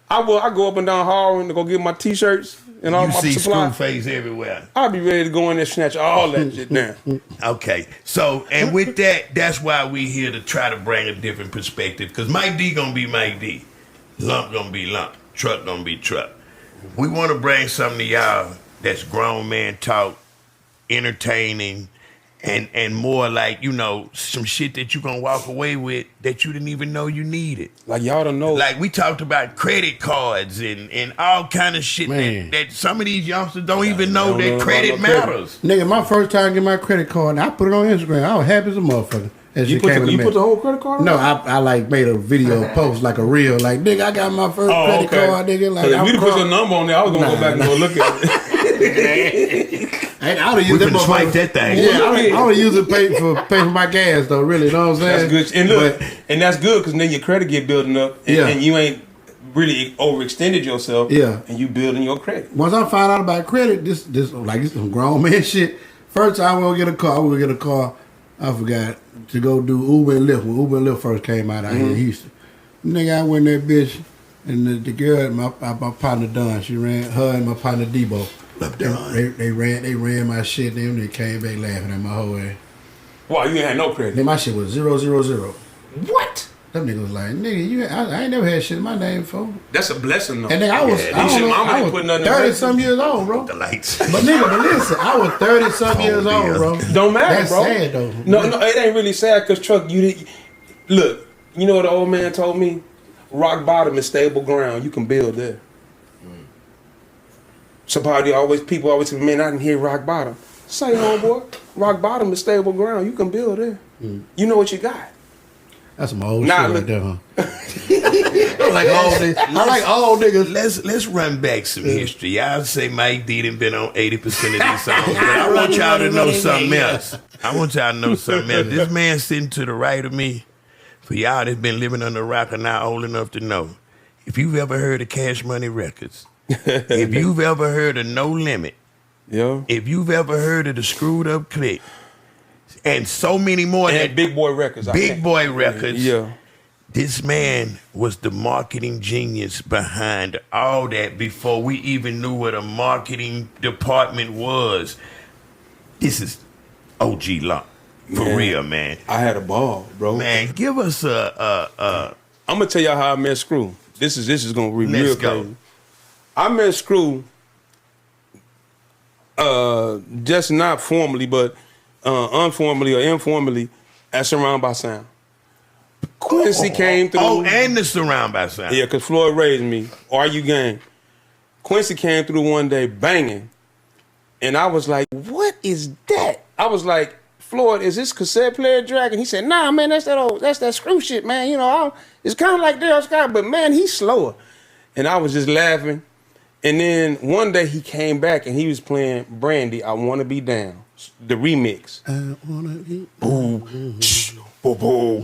Speaker 2: I go up and down Harlem to go get my t-shirts and all
Speaker 1: You
Speaker 2: my
Speaker 1: see
Speaker 2: supplies.
Speaker 1: Screw face everywhere.
Speaker 2: I'll be ready to go in there and snatch all that shit down.
Speaker 1: Okay, so and with that, that's why we here to try to bring a different perspective. Cause Mike D gonna be Mike D, Lump gonna be Lump, Truck gonna be Truck. We want to bring something to y'all that's grown man talk, entertaining, and more like some shit that you gonna walk away with that you didn't even know you needed.
Speaker 2: Like y'all don't know.
Speaker 1: Like we talked about credit cards and all kind of shit
Speaker 3: Man.
Speaker 1: that some of these youngsters don't even know
Speaker 2: don't know
Speaker 1: that
Speaker 2: about
Speaker 1: credit
Speaker 2: no credit.
Speaker 1: matters.
Speaker 3: Nigga, my first time getting my credit card, I put it on Instagram. I was happy as a motherfucker. As
Speaker 2: you
Speaker 3: shit
Speaker 2: put
Speaker 3: came
Speaker 2: the,
Speaker 3: to
Speaker 2: you
Speaker 3: me.
Speaker 2: put the whole credit card on?
Speaker 3: No, I like made a video post like a reel. Like, nigga, I got my first credit card, nigga. Like,
Speaker 2: if
Speaker 3: I'm
Speaker 2: you put
Speaker 3: called-
Speaker 2: your number on there, I was gonna go back and go look at it.
Speaker 3: I would have
Speaker 1: We
Speaker 3: used that
Speaker 1: finna swipe
Speaker 3: motherfucker.
Speaker 1: that thing.
Speaker 3: Yeah, I would use it pay for my gas though. Really, you know what I'm saying?
Speaker 2: That's good. And look,
Speaker 3: But,
Speaker 2: and that's good because then your credit get building up, and,
Speaker 3: Yeah.
Speaker 2: and you ain't really overextended yourself.
Speaker 3: Yeah.
Speaker 2: and you building your credit.
Speaker 3: once I found out about credit, this like it's some grown man shit. First time I will get a car. I forgot to go do Uber and Lyft when Uber and Lyft first came out here in Houston. Nigga, I went that bitch, and the girl, my partner Don, she ran her and my partner Debo. They ran my shit. Then they came back laughing at my whole ass.
Speaker 2: Wow, you ain't had no credit.
Speaker 3: Then my shit was 000.
Speaker 2: What?
Speaker 3: Them niggas was like, nigga, I ain't never had shit in my name before.
Speaker 2: That's a blessing, though.
Speaker 3: And then I was,
Speaker 1: Yeah,
Speaker 3: I,
Speaker 2: these shit
Speaker 3: don't know,
Speaker 2: mama
Speaker 3: I
Speaker 2: didn't
Speaker 3: was
Speaker 2: put nothing in
Speaker 3: 30
Speaker 2: her.
Speaker 3: some years old, bro.
Speaker 1: The lights.
Speaker 3: But listen, I was 30 some years old, bro.
Speaker 2: Don't matter,
Speaker 3: That's
Speaker 2: bro.
Speaker 3: sad though.
Speaker 2: No, it ain't really sad because Truck, you did. Look, you know what the old man told me? Rock bottom is stable ground. You can build there. People always say, man, I didn't hear rock bottom. Say, homeboy, rock bottom is stable ground. You can build there. You know what you got.
Speaker 3: That's some old
Speaker 2: Nah,
Speaker 3: shit
Speaker 2: look-
Speaker 3: right there, huh? I like old niggas. I like old niggas.
Speaker 1: Let's run back some history. Y'all say Mike D done been on 80% of these songs, but I want y'all to know something else. I want y'all to know something else. This man sitting to the right of me, for y'all that's been living under a rock and not old enough to know, if you've ever heard of Cash Money Records, if you've ever heard of No Limit,
Speaker 2: Yeah.
Speaker 1: if you've ever heard of the Screwed Up Click, and so many more,
Speaker 2: And
Speaker 1: that
Speaker 2: Big Boy Records.
Speaker 1: Big Boy Records,
Speaker 2: Yeah.
Speaker 1: this man was the marketing genius behind all that before we even knew what a marketing department was. This is OG Lump. For
Speaker 2: Man.
Speaker 1: real, man.
Speaker 2: I had a ball, bro.
Speaker 1: Man, give us a
Speaker 2: I'm gonna tell y'all how I met Screw. This is gonna be real
Speaker 1: Let's go.
Speaker 2: crazy. I met Screw, just not formally, but unformally or informally at Surround by Sound. Quincy came through.
Speaker 1: Oh, and the surround by sound.
Speaker 2: Yeah, because Floyd raised me. Are you gang? Quincy came through one day banging. And I was like, what is that? I was like, Floyd, is this cassette player dragging? He said, nah, man, that's that Screw shit, man. You know, it's kind of like Daryl Scott, but man, he's slower. And I was just laughing. And then one day he came back and he was playing Brandy, I Wanna Be Down, the remix.
Speaker 3: I wanna be.
Speaker 2: Boom, boom, boom,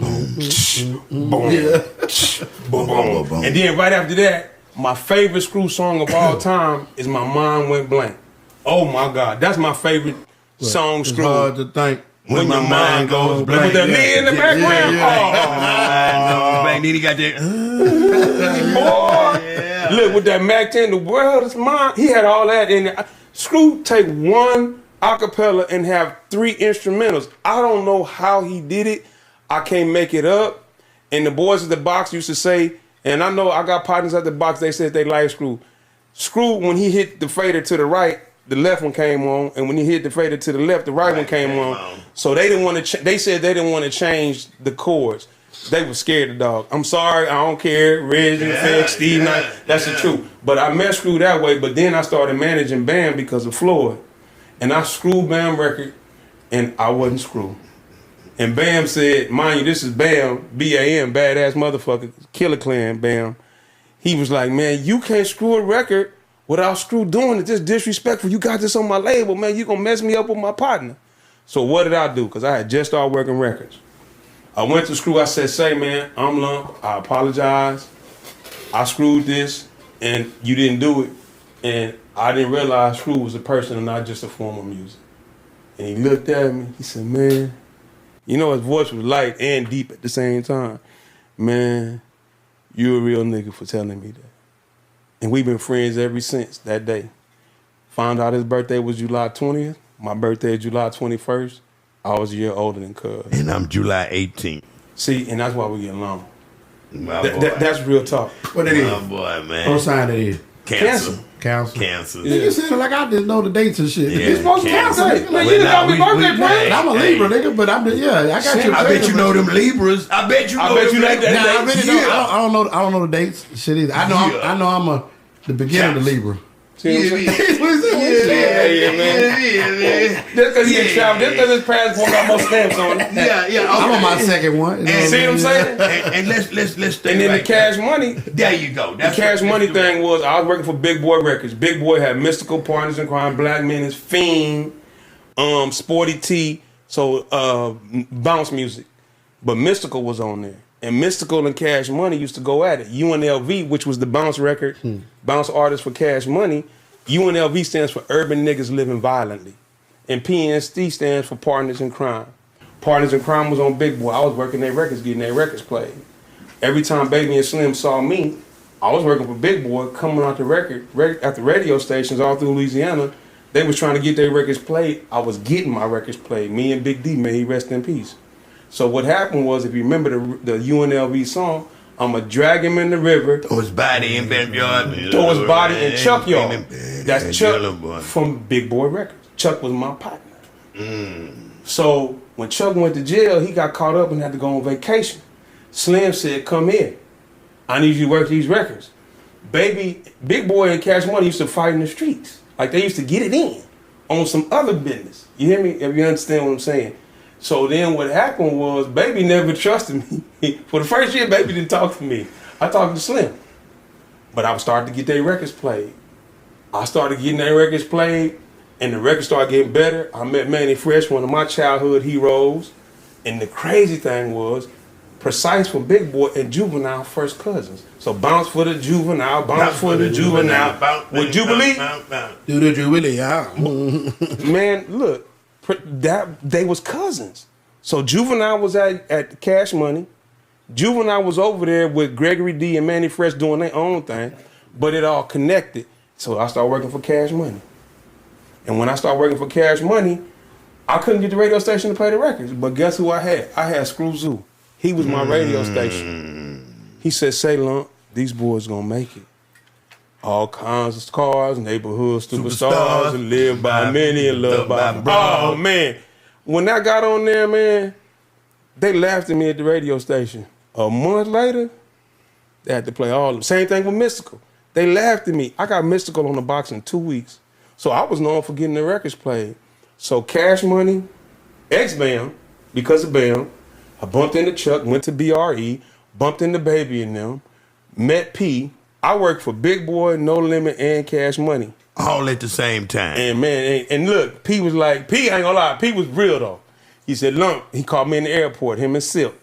Speaker 2: boom, boom. And then right after that, my favorite Screw song of all time is My Mind Went Blank. Oh my God, that's my favorite song,
Speaker 3: It's
Speaker 2: Screw.
Speaker 3: hard to think
Speaker 1: When your mind goes blank.
Speaker 2: With the knee in the background.
Speaker 1: Blank, then he got that.
Speaker 2: Boy, look, with that Mac 10, the world is mine. He had all that in there. Screw take one acapella and have 3 instrumentals. I don't know how he did it. I can't make it up. And the boys at the box used to say, and I know I got partners at the box, they said they like Screw. Screw, when he hit the fader to the right, the left one came on, and when he hit the fader to the left, the right one came on. So they didn't want to. They said they didn't want to change the chords. They were scared of dog. I'm sorry, I don't care. Reggie, Fix, Steve Knight, that's the truth. But I met Screw that way. But then I started managing Bam because of Floyd, and I screwed Bam record, and I wasn't Screw. And Bam said, mind you, this is Bam, B-A-M, badass motherfucker, Killer Clan, Bam. He was like, man, you can't screw a record without Screw doing it. This disrespectful. You got this on my label, man. You gonna mess me up with my partner. So what did I do? Because I had just started working records. I went to Screw. I said, say, man, I'm Lump. I apologize. I screwed this, and you didn't do it. And I didn't realize Screw was a person and not just a form of music. And he looked at me. He said, man, you know, his voice was light and deep at the same time. Man, you a real nigga for telling me that. And we've been friends ever since that day. Found out his birthday was July 20th. My birthday is July 21st. I was a year older than Cuz.
Speaker 1: And I'm July 18th.
Speaker 2: See, and that's why we get along.
Speaker 1: My boy.
Speaker 2: That's real talk.
Speaker 3: What it is?
Speaker 1: My boy, man.
Speaker 3: What sign it is?
Speaker 1: Cancer.
Speaker 3: Council.
Speaker 1: Cancer.
Speaker 3: You said it like I didn't know the dates and shit.
Speaker 1: Yeah,
Speaker 3: You supposed to
Speaker 1: Cancer.
Speaker 3: counsel.
Speaker 2: Man,
Speaker 1: Well,
Speaker 2: you got
Speaker 1: nah,
Speaker 2: me birthday present.
Speaker 3: I'm a Libra, nigga, but I'm I got you.
Speaker 1: I bet you know them Libras. I bet you know
Speaker 2: I bet
Speaker 1: them
Speaker 2: you like
Speaker 1: Libras.
Speaker 2: that.
Speaker 3: Nah, I really don't. I don't know the dates. Shit either. I know I'm the beginning of the Libra.
Speaker 2: See what I'm saying? Yeah, man. Just because he ain't traveled, just because his passport got more stamps on it.
Speaker 1: Yeah.
Speaker 3: I'm on my second one. You know
Speaker 2: See what I'm saying?
Speaker 1: And let's stay
Speaker 2: And then
Speaker 1: right
Speaker 2: the Cash Money.
Speaker 1: There you go.
Speaker 2: The Cash Money thing was I was working for Big Boy Records. Big Boy had Mystical, Partners in Crime, Black Menace, Fiend, Sporty T, so bounce music. But Mystical was on there. And Mystical and Cash Money used to go at it. UNLV, which was the bounce record, bounce artist for Cash Money. UNLV stands for Urban Niggas Living Violently. And PNC stands for Partners in Crime. Partners in Crime was on Big Boy. I was working their records, getting their records played. Every time Baby and Slim saw me, I was working for Big Boy, coming out the record at the radio stations all through Louisiana. They was trying to get their records played. I was getting my records played. Me and Big D, may he rest in peace. So what happened was, if you remember the UNLV song, I'ma drag him in the river.
Speaker 1: Throw his body in backyard.
Speaker 2: Throw his body in Chuck, y'all. That's Chuck
Speaker 1: Boy.
Speaker 2: from Big Boy Records. Chuck was my partner. So when Chuck went to jail, he got caught up and had to go on vacation. Slim said, come here. I need you to work these records. Baby, Big Boy and Cash Money used to fight in the streets. Like they used to get it in on some other business. You hear me? If you understand what I'm saying. So then what happened was Baby never trusted me. For the first year, Baby didn't talk to me. I talked to Slim. But I was starting to get their records played. I started getting their records played, and the records started getting better. I met Manny Fresh, one of my childhood heroes. And the crazy thing was, Precise for Big Boy and Juvenile first cousins. So bounce for the Juvenile, bounce for the Juvenile. With Jubilee,
Speaker 3: Do the Jubilee, yeah.
Speaker 2: man, look, they was cousins. So Juvenile was at Cash Money. Juvenile was over there with Gregory D and Manny Fresh doing their own thing, but it all connected. So I started working for Cash Money. And when I started working for Cash Money, I couldn't get the radio station to play the records. But guess who I had? I had Screw Zoo. He was my radio station. He said, say, Lump, these boys gonna make it. All kinds of cars, neighborhood superstars, and live by many and loved by. Oh, man. When I got on there, man, they laughed at me at the radio station. A month later, they had to play all of them. Same thing with Mystical. They laughed at me. I got Mystical on the box in 2 weeks. So I was known for getting the records played. So Cash Money, ex-Bam, because of Bam, I bumped into Chuck, went to BRE, bumped into Baby and them, met P, I worked for Big Boy, No Limit, and Cash Money.
Speaker 1: All at the same time.
Speaker 2: And man, and look, P was like, P ain't gonna lie, P was real though. He said, Lump, he called me in the airport, him and Silk.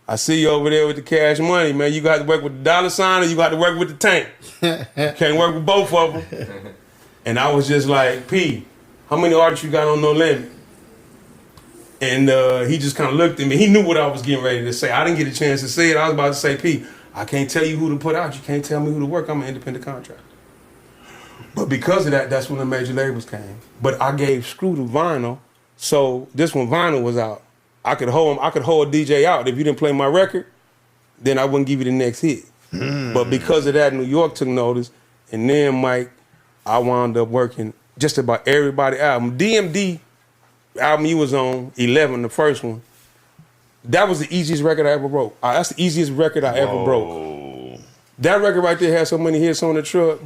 Speaker 2: I see you over there with the Cash Money, man. You got to work with the dollar sign or you got to work with the tank. Can't work with both of them. And I was just like, P, how many artists you got on No Limit? And he just kind of looked at me. He knew what I was getting ready to say. I didn't get a chance to say it. I was about to say, P, I can't tell you who to put out. You can't tell me who to work. I'm an independent contractor. But because of that, that's when the major labels came. But I gave Screw the vinyl, so this when vinyl was out, I could hold a DJ out. If you didn't play my record, then I wouldn't give you the next hit. But because of that, New York took notice, and then Mike, I wound up working just about everybody's album. DMD album you was on, 11, the first one, that was the easiest record I ever wrote. That's the easiest record I ever broke. That record right there had so many hits on the truck.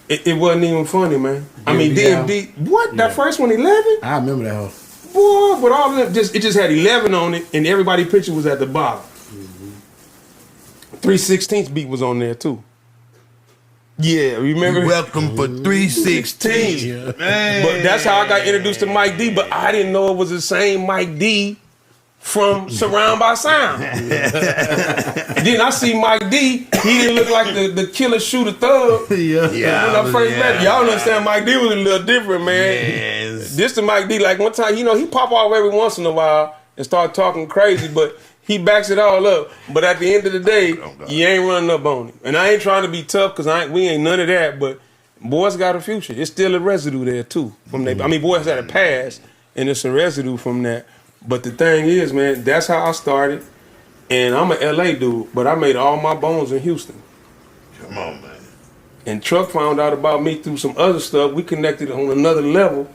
Speaker 2: It wasn't even funny, man. I mean, DMD, what? Yeah. That first one, 11?
Speaker 3: I remember that whole.
Speaker 2: Boy, but all of them, it just had 11 on it, and everybody's picture was at the bottom. 3/16 beat was on there, too. Yeah, remember?
Speaker 1: You're welcome for 3/16.
Speaker 2: Yeah. But that's how I got introduced to Mike D, but I didn't know it was the same Mike D from Surround by Sound. Then I see Mike D, he didn't look like the killer shooter thug.
Speaker 3: Yeah.
Speaker 2: When I first met him, y'all understand Mike D was a little different, man.
Speaker 1: Yes.
Speaker 2: This to Mike D, like one time, he pop off every once in a while and start talking crazy, but he backs it all up. But at the end of the day, you ain't running up on him. And I ain't trying to be tough because we ain't none of that, but boys got a future. There's still a residue there too. Boys had a past, and there's a residue from that. But the thing is, man, that's how I started. And I'm an LA dude, but I made all my bones in Houston.
Speaker 1: Come on, man.
Speaker 2: And Truck found out about me through some other stuff. We connected on another level.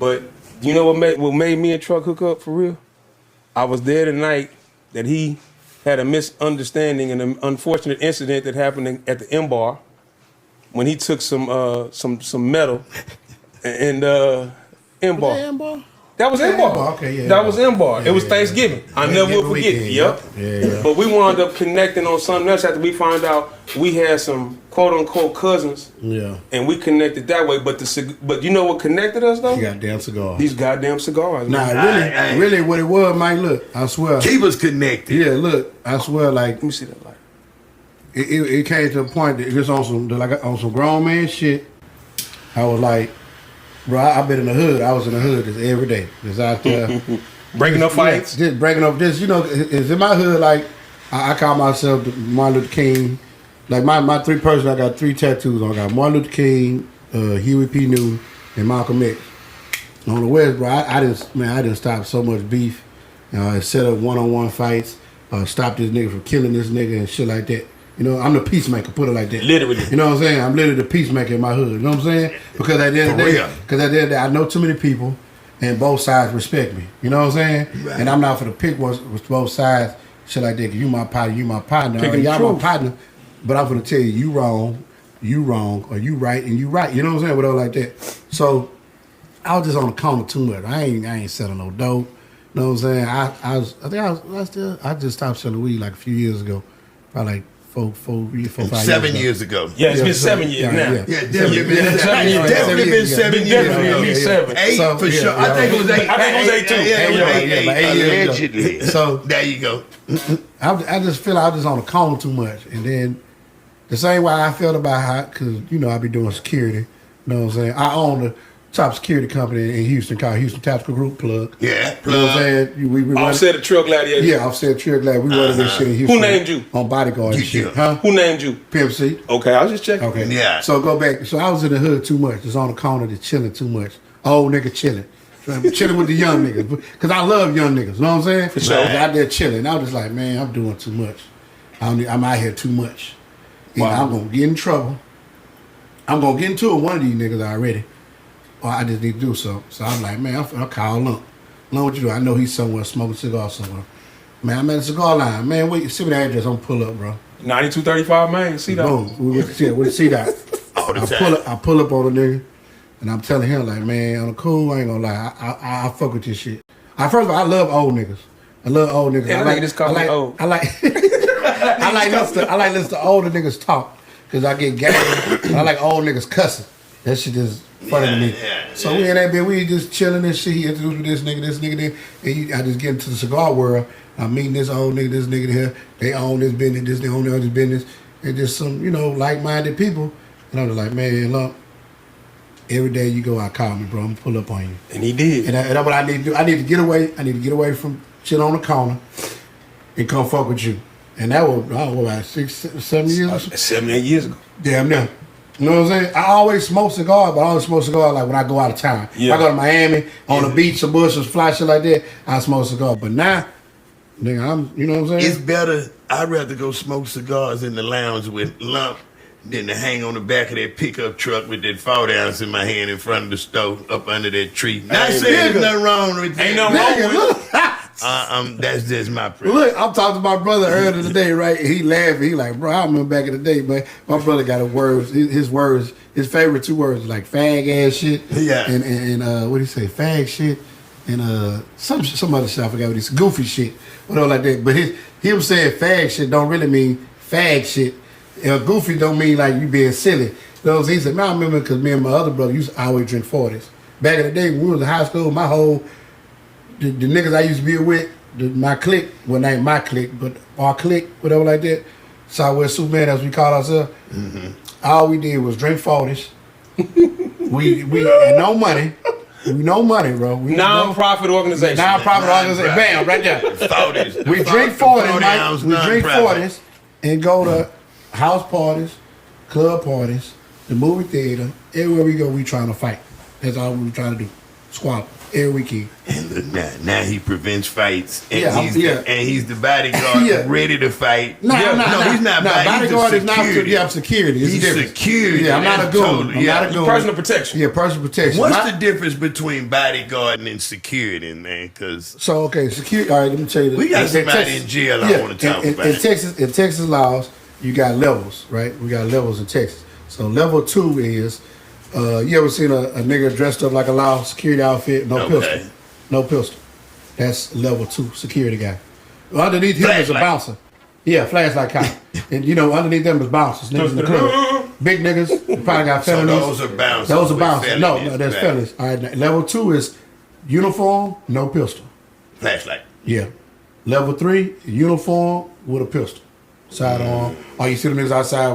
Speaker 2: But you know what made me and Truck hook up for real? I was there the night that he had a misunderstanding and an unfortunate incident that happened at the M Bar when he took some metal and M Bar. That was M Bar.
Speaker 3: Okay, yeah.
Speaker 2: That was M Bar. It was Thanksgiving. I never will forget it. Yep.
Speaker 3: Yeah.
Speaker 2: But we wound up connecting on something else after we found out we had some quote unquote cousins.
Speaker 3: Yeah.
Speaker 2: And we connected that way. But you know what connected us though?
Speaker 3: Goddamn cigars.
Speaker 2: These goddamn cigars.
Speaker 3: Nah, really, what it was, Mike. Look, I swear.
Speaker 1: Keep us connected.
Speaker 3: Yeah, look, I swear, like.
Speaker 2: Let me see that light.
Speaker 3: It came to a point that just on some grown man shit. I was like, bro, I've been in the hood. I was in the hood just every day, just out there
Speaker 2: breaking up fights.
Speaker 3: Just breaking up. Just it's in my hood. Like I call myself the Martin Luther King. Like my three persons, I got 3 tattoos on. I got Martin Luther King, Huey P. Newton, and Malcolm X. On the West, bro, I didn't stop so much beef. Set up one-on-one fights. Stop this nigga from killing this nigga and shit like that. I'm the peacemaker, put it like that.
Speaker 2: Literally.
Speaker 3: You know what I'm saying? I'm literally the peacemaker in my hood. You know what I'm saying? Because at the end of the day, I know too many people and both sides respect me. You know what I'm saying? Right. And I'm not for the pick with both sides, shit like that, because you my partner. Y'all my partner, but I'm going to tell you wrong, or you right, and you right. You know what I'm saying? Whatever like that. So I was just on the corner too much. I ain't selling no dope. You know what I'm saying? I just stopped selling weed like a few years ago. Probably like
Speaker 1: 7 years ago.
Speaker 2: Yeah, it's been 7 years now.
Speaker 1: Yeah, definitely been 7 years. Definitely been 7 years ago.
Speaker 2: At least 7.
Speaker 1: 8 for sure. I think it was 8.
Speaker 2: I think it was 8 too.
Speaker 1: Yeah, allegedly.
Speaker 3: So
Speaker 1: there you go.
Speaker 3: I just feel I was just on the corner too much, and then the same way I felt about how, because I be doing security. You know what I'm saying? I own the top security company in Houston called Houston Tactical Group Plug.
Speaker 1: Yeah,
Speaker 3: Plug. You know what I'm saying? We
Speaker 2: Offset the Trill Gladior.
Speaker 3: Yeah, Offset Trill Gladior. We running this shit in Houston.
Speaker 2: Who named you?
Speaker 3: On bodyguard and shit. Huh?
Speaker 2: Who named you?
Speaker 3: Pimp C.
Speaker 2: Okay, I was just checking.
Speaker 3: Okay.
Speaker 1: Yeah.
Speaker 3: So go back. So I was in the hood too much. Just on the corner, just chilling too much. Old nigga chilling. Chilling with the young niggas. Because I love young niggas. You know what I'm saying? For sure. I was out there chilling. I was just like, man, I'm doing too much. I'm out here too much. Wow. I'm going to get in trouble. I'm going to get into it with one of these niggas already. Or I just need to do something. So I'm like, man, I'll call Lump. Lump, what you do? I know he's somewhere smoking cigars somewhere. Man, I'm at the cigar line. Man, wait, send me the address. I'm pull up, bro. 9235 Main, see that? Boom. We see that. I pull up on the nigga, and I'm telling him, like, man, on the cool, I ain't gonna lie. I fuck with this shit. First of all, I love old niggas. I love old niggas.
Speaker 2: Yeah, I like this call me old.
Speaker 3: I like listen to older niggas talk. because I get gang. And I like old niggas cussing. That shit is funny to me. So we in that bit, we just chilling and shit. He introduced me this nigga there. And I just get into the cigar world. I'm meeting this old nigga, this nigga here. They own this business, they own this business. And just some, like-minded people. And I'm just like, man, look, every day you go out, call me, bro. I'm gonna pull up on you.
Speaker 2: And he did.
Speaker 3: And that's what I need to do. I need to get away. I need to get away from shit on the corner and come fuck with you. And that was, about 6, 7 years?
Speaker 2: 7, 8 years ago.
Speaker 3: Damn near. You know what I'm saying? I always smoke cigars, but I only smoke cigars like when I go out of town.
Speaker 2: Yeah.
Speaker 3: If I go to Miami, on the beach, some bush, some fly shit like that, I smoke cigars. But now, nigga, you know what I'm saying?
Speaker 1: It's better. I'd rather go smoke cigars in the lounge with lump than to hang on the back of that pickup truck with that 4 ounce in my hand in front of the stove up under that tree. Not saying there's nothing wrong with that.
Speaker 2: Ain't nothing wrong with it.
Speaker 1: That's just my preference.
Speaker 3: Look, I'm talking to my brother earlier today, right? He laughing. He like, bro, I remember back in the day, man. My brother got a words. His words, his favorite 2 words, like fag ass shit.
Speaker 1: Yeah.
Speaker 3: And what do you say? Fag shit. And some other shit. I forgot what he said. Goofy shit. Whatever like that. But him saying fag shit don't really mean fag shit. Goofy don't mean like you being silly. He said, man, I remember because me and my other brother used to always drink 40s. Back in the day when we was in high school, my whole the niggas I used to be with, my clique, well, not my clique, but our clique, whatever like that, Southwest Superman, as we call ourselves, all we did was drink 40s. we had no money. No money, bro.
Speaker 2: Non-profit organization.
Speaker 3: Non-profit organization. Bam, right there.
Speaker 1: 40s.
Speaker 3: We drink 40s, Mike. We drink 40s and go to house parties, club parties, the movie theater. Everywhere we go, we trying to fight. That's all we trying to do. Squabble. Every weekend.
Speaker 1: And look, now he prevents fights. And
Speaker 3: Yeah,
Speaker 1: he's the bodyguard ready to fight.
Speaker 3: No,
Speaker 1: he's not
Speaker 3: bodyguard is not security. It's
Speaker 1: he's
Speaker 3: different.
Speaker 1: security.
Speaker 3: Yeah, I'm not a goon. I'm not a goon.
Speaker 2: Personal protection.
Speaker 3: Yeah, personal protection.
Speaker 1: What's the difference between bodyguarding and security, man? Because
Speaker 3: security. All right, let me tell you this.
Speaker 1: we got somebody in jail I want to talk about.
Speaker 3: In Texas laws, you got levels, right? We got levels in Texas. So level 2 is, you ever seen a nigga dressed up like a law security outfit, no pistol? No pistol. That's level 2 security guy. Underneath him is a bouncer. Yeah, flashlight cop. And underneath them is bouncers, niggas in the club. Big niggas, they probably got felonies.
Speaker 1: So those are bouncers.
Speaker 3: Those are bouncers. No, that's felonies. All right, level 2 is uniform, no pistol.
Speaker 1: Flashlight.
Speaker 3: Yeah. Level 3, uniform with a pistol. Sidearm. Or you see them niggas outside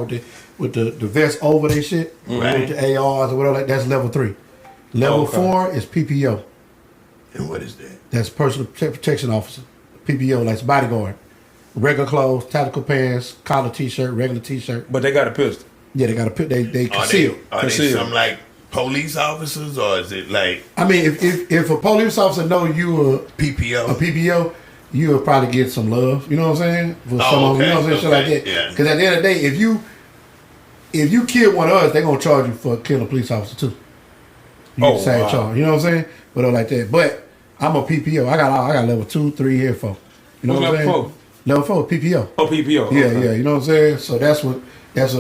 Speaker 3: with the vest over their shit, with the ARs or whatever, like that's level 3. Level 4 is PPO.
Speaker 1: And what is that?
Speaker 3: That's personal protection officer. PPO, like bodyguard. Regular clothes, tactical pants, collar t-shirt, regular t-shirt.
Speaker 2: But they got a pistol.
Speaker 3: Yeah, they got a they conceal.
Speaker 1: Are they some like police officers, or is it like?
Speaker 3: I mean, if a police officer know you a
Speaker 1: PPO,
Speaker 3: you'll probably get some love. You know what I'm saying? For someone, you know what I'm saying, shit like that.
Speaker 1: Yeah.
Speaker 3: Because at the end of the day, if you kill one of us, they're gonna charge you for killing a police officer too. You get the same charge. You know what I'm saying? But like that. But I'm a PPO. I got level 2, 3, here 4. You know what I'm saying?
Speaker 2: Level 4?
Speaker 3: Level 4, PPO.
Speaker 2: Oh, PPO.
Speaker 3: Yeah, yeah. You know what I'm saying? So that's what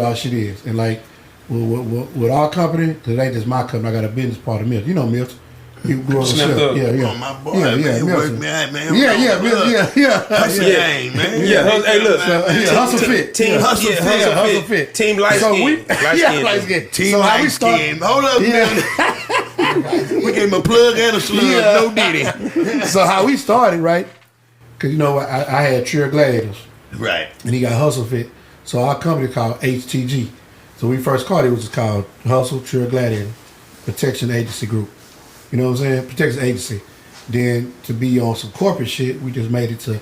Speaker 3: our shit is. And like with our company, because it ain't just my company, I got a business part of Milton. You know Milton. You grew up with Milton. Yeah.
Speaker 1: Oh, my boy,
Speaker 3: yeah,
Speaker 1: man,
Speaker 3: Milton.
Speaker 1: work me out, man.
Speaker 3: Yeah.
Speaker 1: Hustle gang, man.
Speaker 2: Yeah. Hey, look.
Speaker 3: Hustle fit.
Speaker 2: Team
Speaker 3: Hustle fit.
Speaker 2: Team light skin.
Speaker 3: Light skin.
Speaker 1: Team
Speaker 3: so
Speaker 1: light skin. Hold up, man. We gave him a plug and a slug. No diddy.
Speaker 3: So how we started, right? Because I had Trill Gladiators.
Speaker 1: Right.
Speaker 3: And he got Hustle Fit. So our company called HTG. So we first called it was called Hustle Trill Gladiator Protection Agency Group. You know what I'm saying? Protection Agency. Then to be on some corporate shit, we just made it to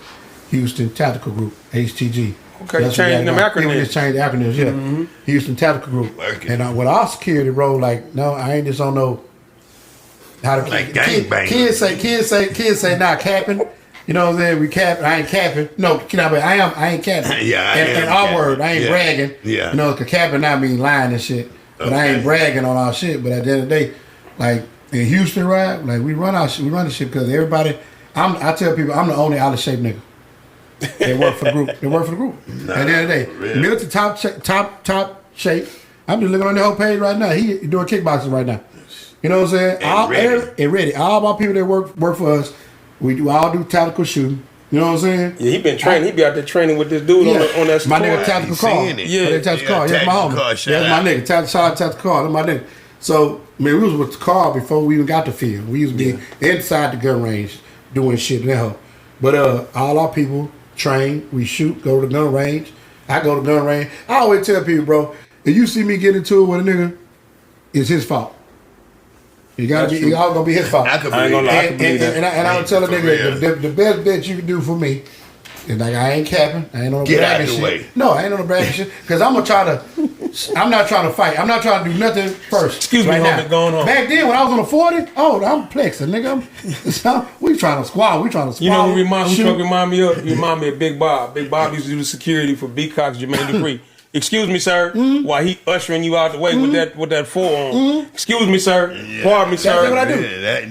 Speaker 3: Houston Tactical Group, HTG.
Speaker 2: Okay, changing them acronyms.
Speaker 3: We just changed the acronyms, yeah. Mm-hmm. Houston Tactical Group.
Speaker 1: Working.
Speaker 3: And with our security role, like, no, I ain't just on no how to
Speaker 1: like gangbang.
Speaker 3: Kids say not capping. You know what I'm saying? We cap. I ain't capping. No, I ain't capping.
Speaker 1: Yeah,
Speaker 3: and our word, I ain't bragging.
Speaker 1: Yeah.
Speaker 3: You know, because capping not mean lying and shit. But I ain't bragging on our shit. But at the end of the day, like in Houston, right? Like we run our shit. We run the shit because everybody. I tell people I'm the only out of shape nigga. They work for the group. At the end of the day,
Speaker 1: really?
Speaker 3: Milton top shape. I'm just looking on the whole page right now. He doing kickboxing right now. You know what I'm saying?
Speaker 1: And ready.
Speaker 3: All my people that work for us, we all do tactical shooting. You know what I'm saying?
Speaker 2: Yeah, he been training. He be out there training with this dude on that
Speaker 3: my
Speaker 2: squad.
Speaker 3: nigga Tactical Car.
Speaker 1: seeing it.
Speaker 3: Yeah, Tactical Car. Yeah, my homie. That's my nigga. Shout out Tactical Car. That's my nigga. So, man, we was with the car before we even got the field. We used to be inside the gun range doing shit now. But all our people train, we shoot, go to the gun range. I go to the gun range. I always tell people, bro, if you see me get into it with a nigga, it's his fault. You gotta be, all gonna be his fault.
Speaker 1: I ain't gonna lie.
Speaker 3: And I would tell a nigga the best bet you can do for me is like I ain't capping. I ain't on no bragging shit.
Speaker 1: Way.
Speaker 3: No, I ain't on no bragging shit. Cause I'm not trying to fight. I'm not trying to do nothing first.
Speaker 2: Excuse me, homie, going on.
Speaker 3: Back then when I was on the 40, I'm plexing, nigga. We trying to squad.
Speaker 2: You know who remind me of? You remind me of Big Bob. Big Bob used to do the security for B Cox, Jermaine Dupri. Excuse me, sir. While he ushering you out the way with that forearm. Excuse me, sir.
Speaker 1: Yeah.
Speaker 3: Pardon
Speaker 2: Pardon me,
Speaker 3: me,
Speaker 2: sir.
Speaker 3: That's what I do.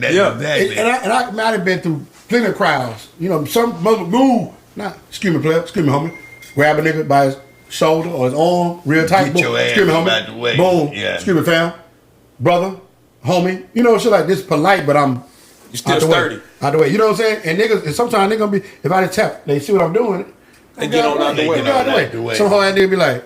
Speaker 1: Exactly.
Speaker 3: And I might have been through plenty of crowds. You know, some mother move. Nah, excuse me, player. Excuse me, homie. Grab a nigga by his shoulder or his arm, real tight.
Speaker 1: Get your ass
Speaker 3: excuse me, homie.
Speaker 1: out the way.
Speaker 3: Boom.
Speaker 1: Yeah.
Speaker 3: Excuse me, fam. Brother, homie. You know, shit like this polite, but I'm
Speaker 2: You still
Speaker 3: out the
Speaker 2: sturdy.
Speaker 3: way. Out the way. You know what I'm saying? And niggas, and sometimes they gonna be, if I just tap, they see what I'm doing.
Speaker 2: They get on out the way.
Speaker 3: Get out the way. Some whole ass nigga be like,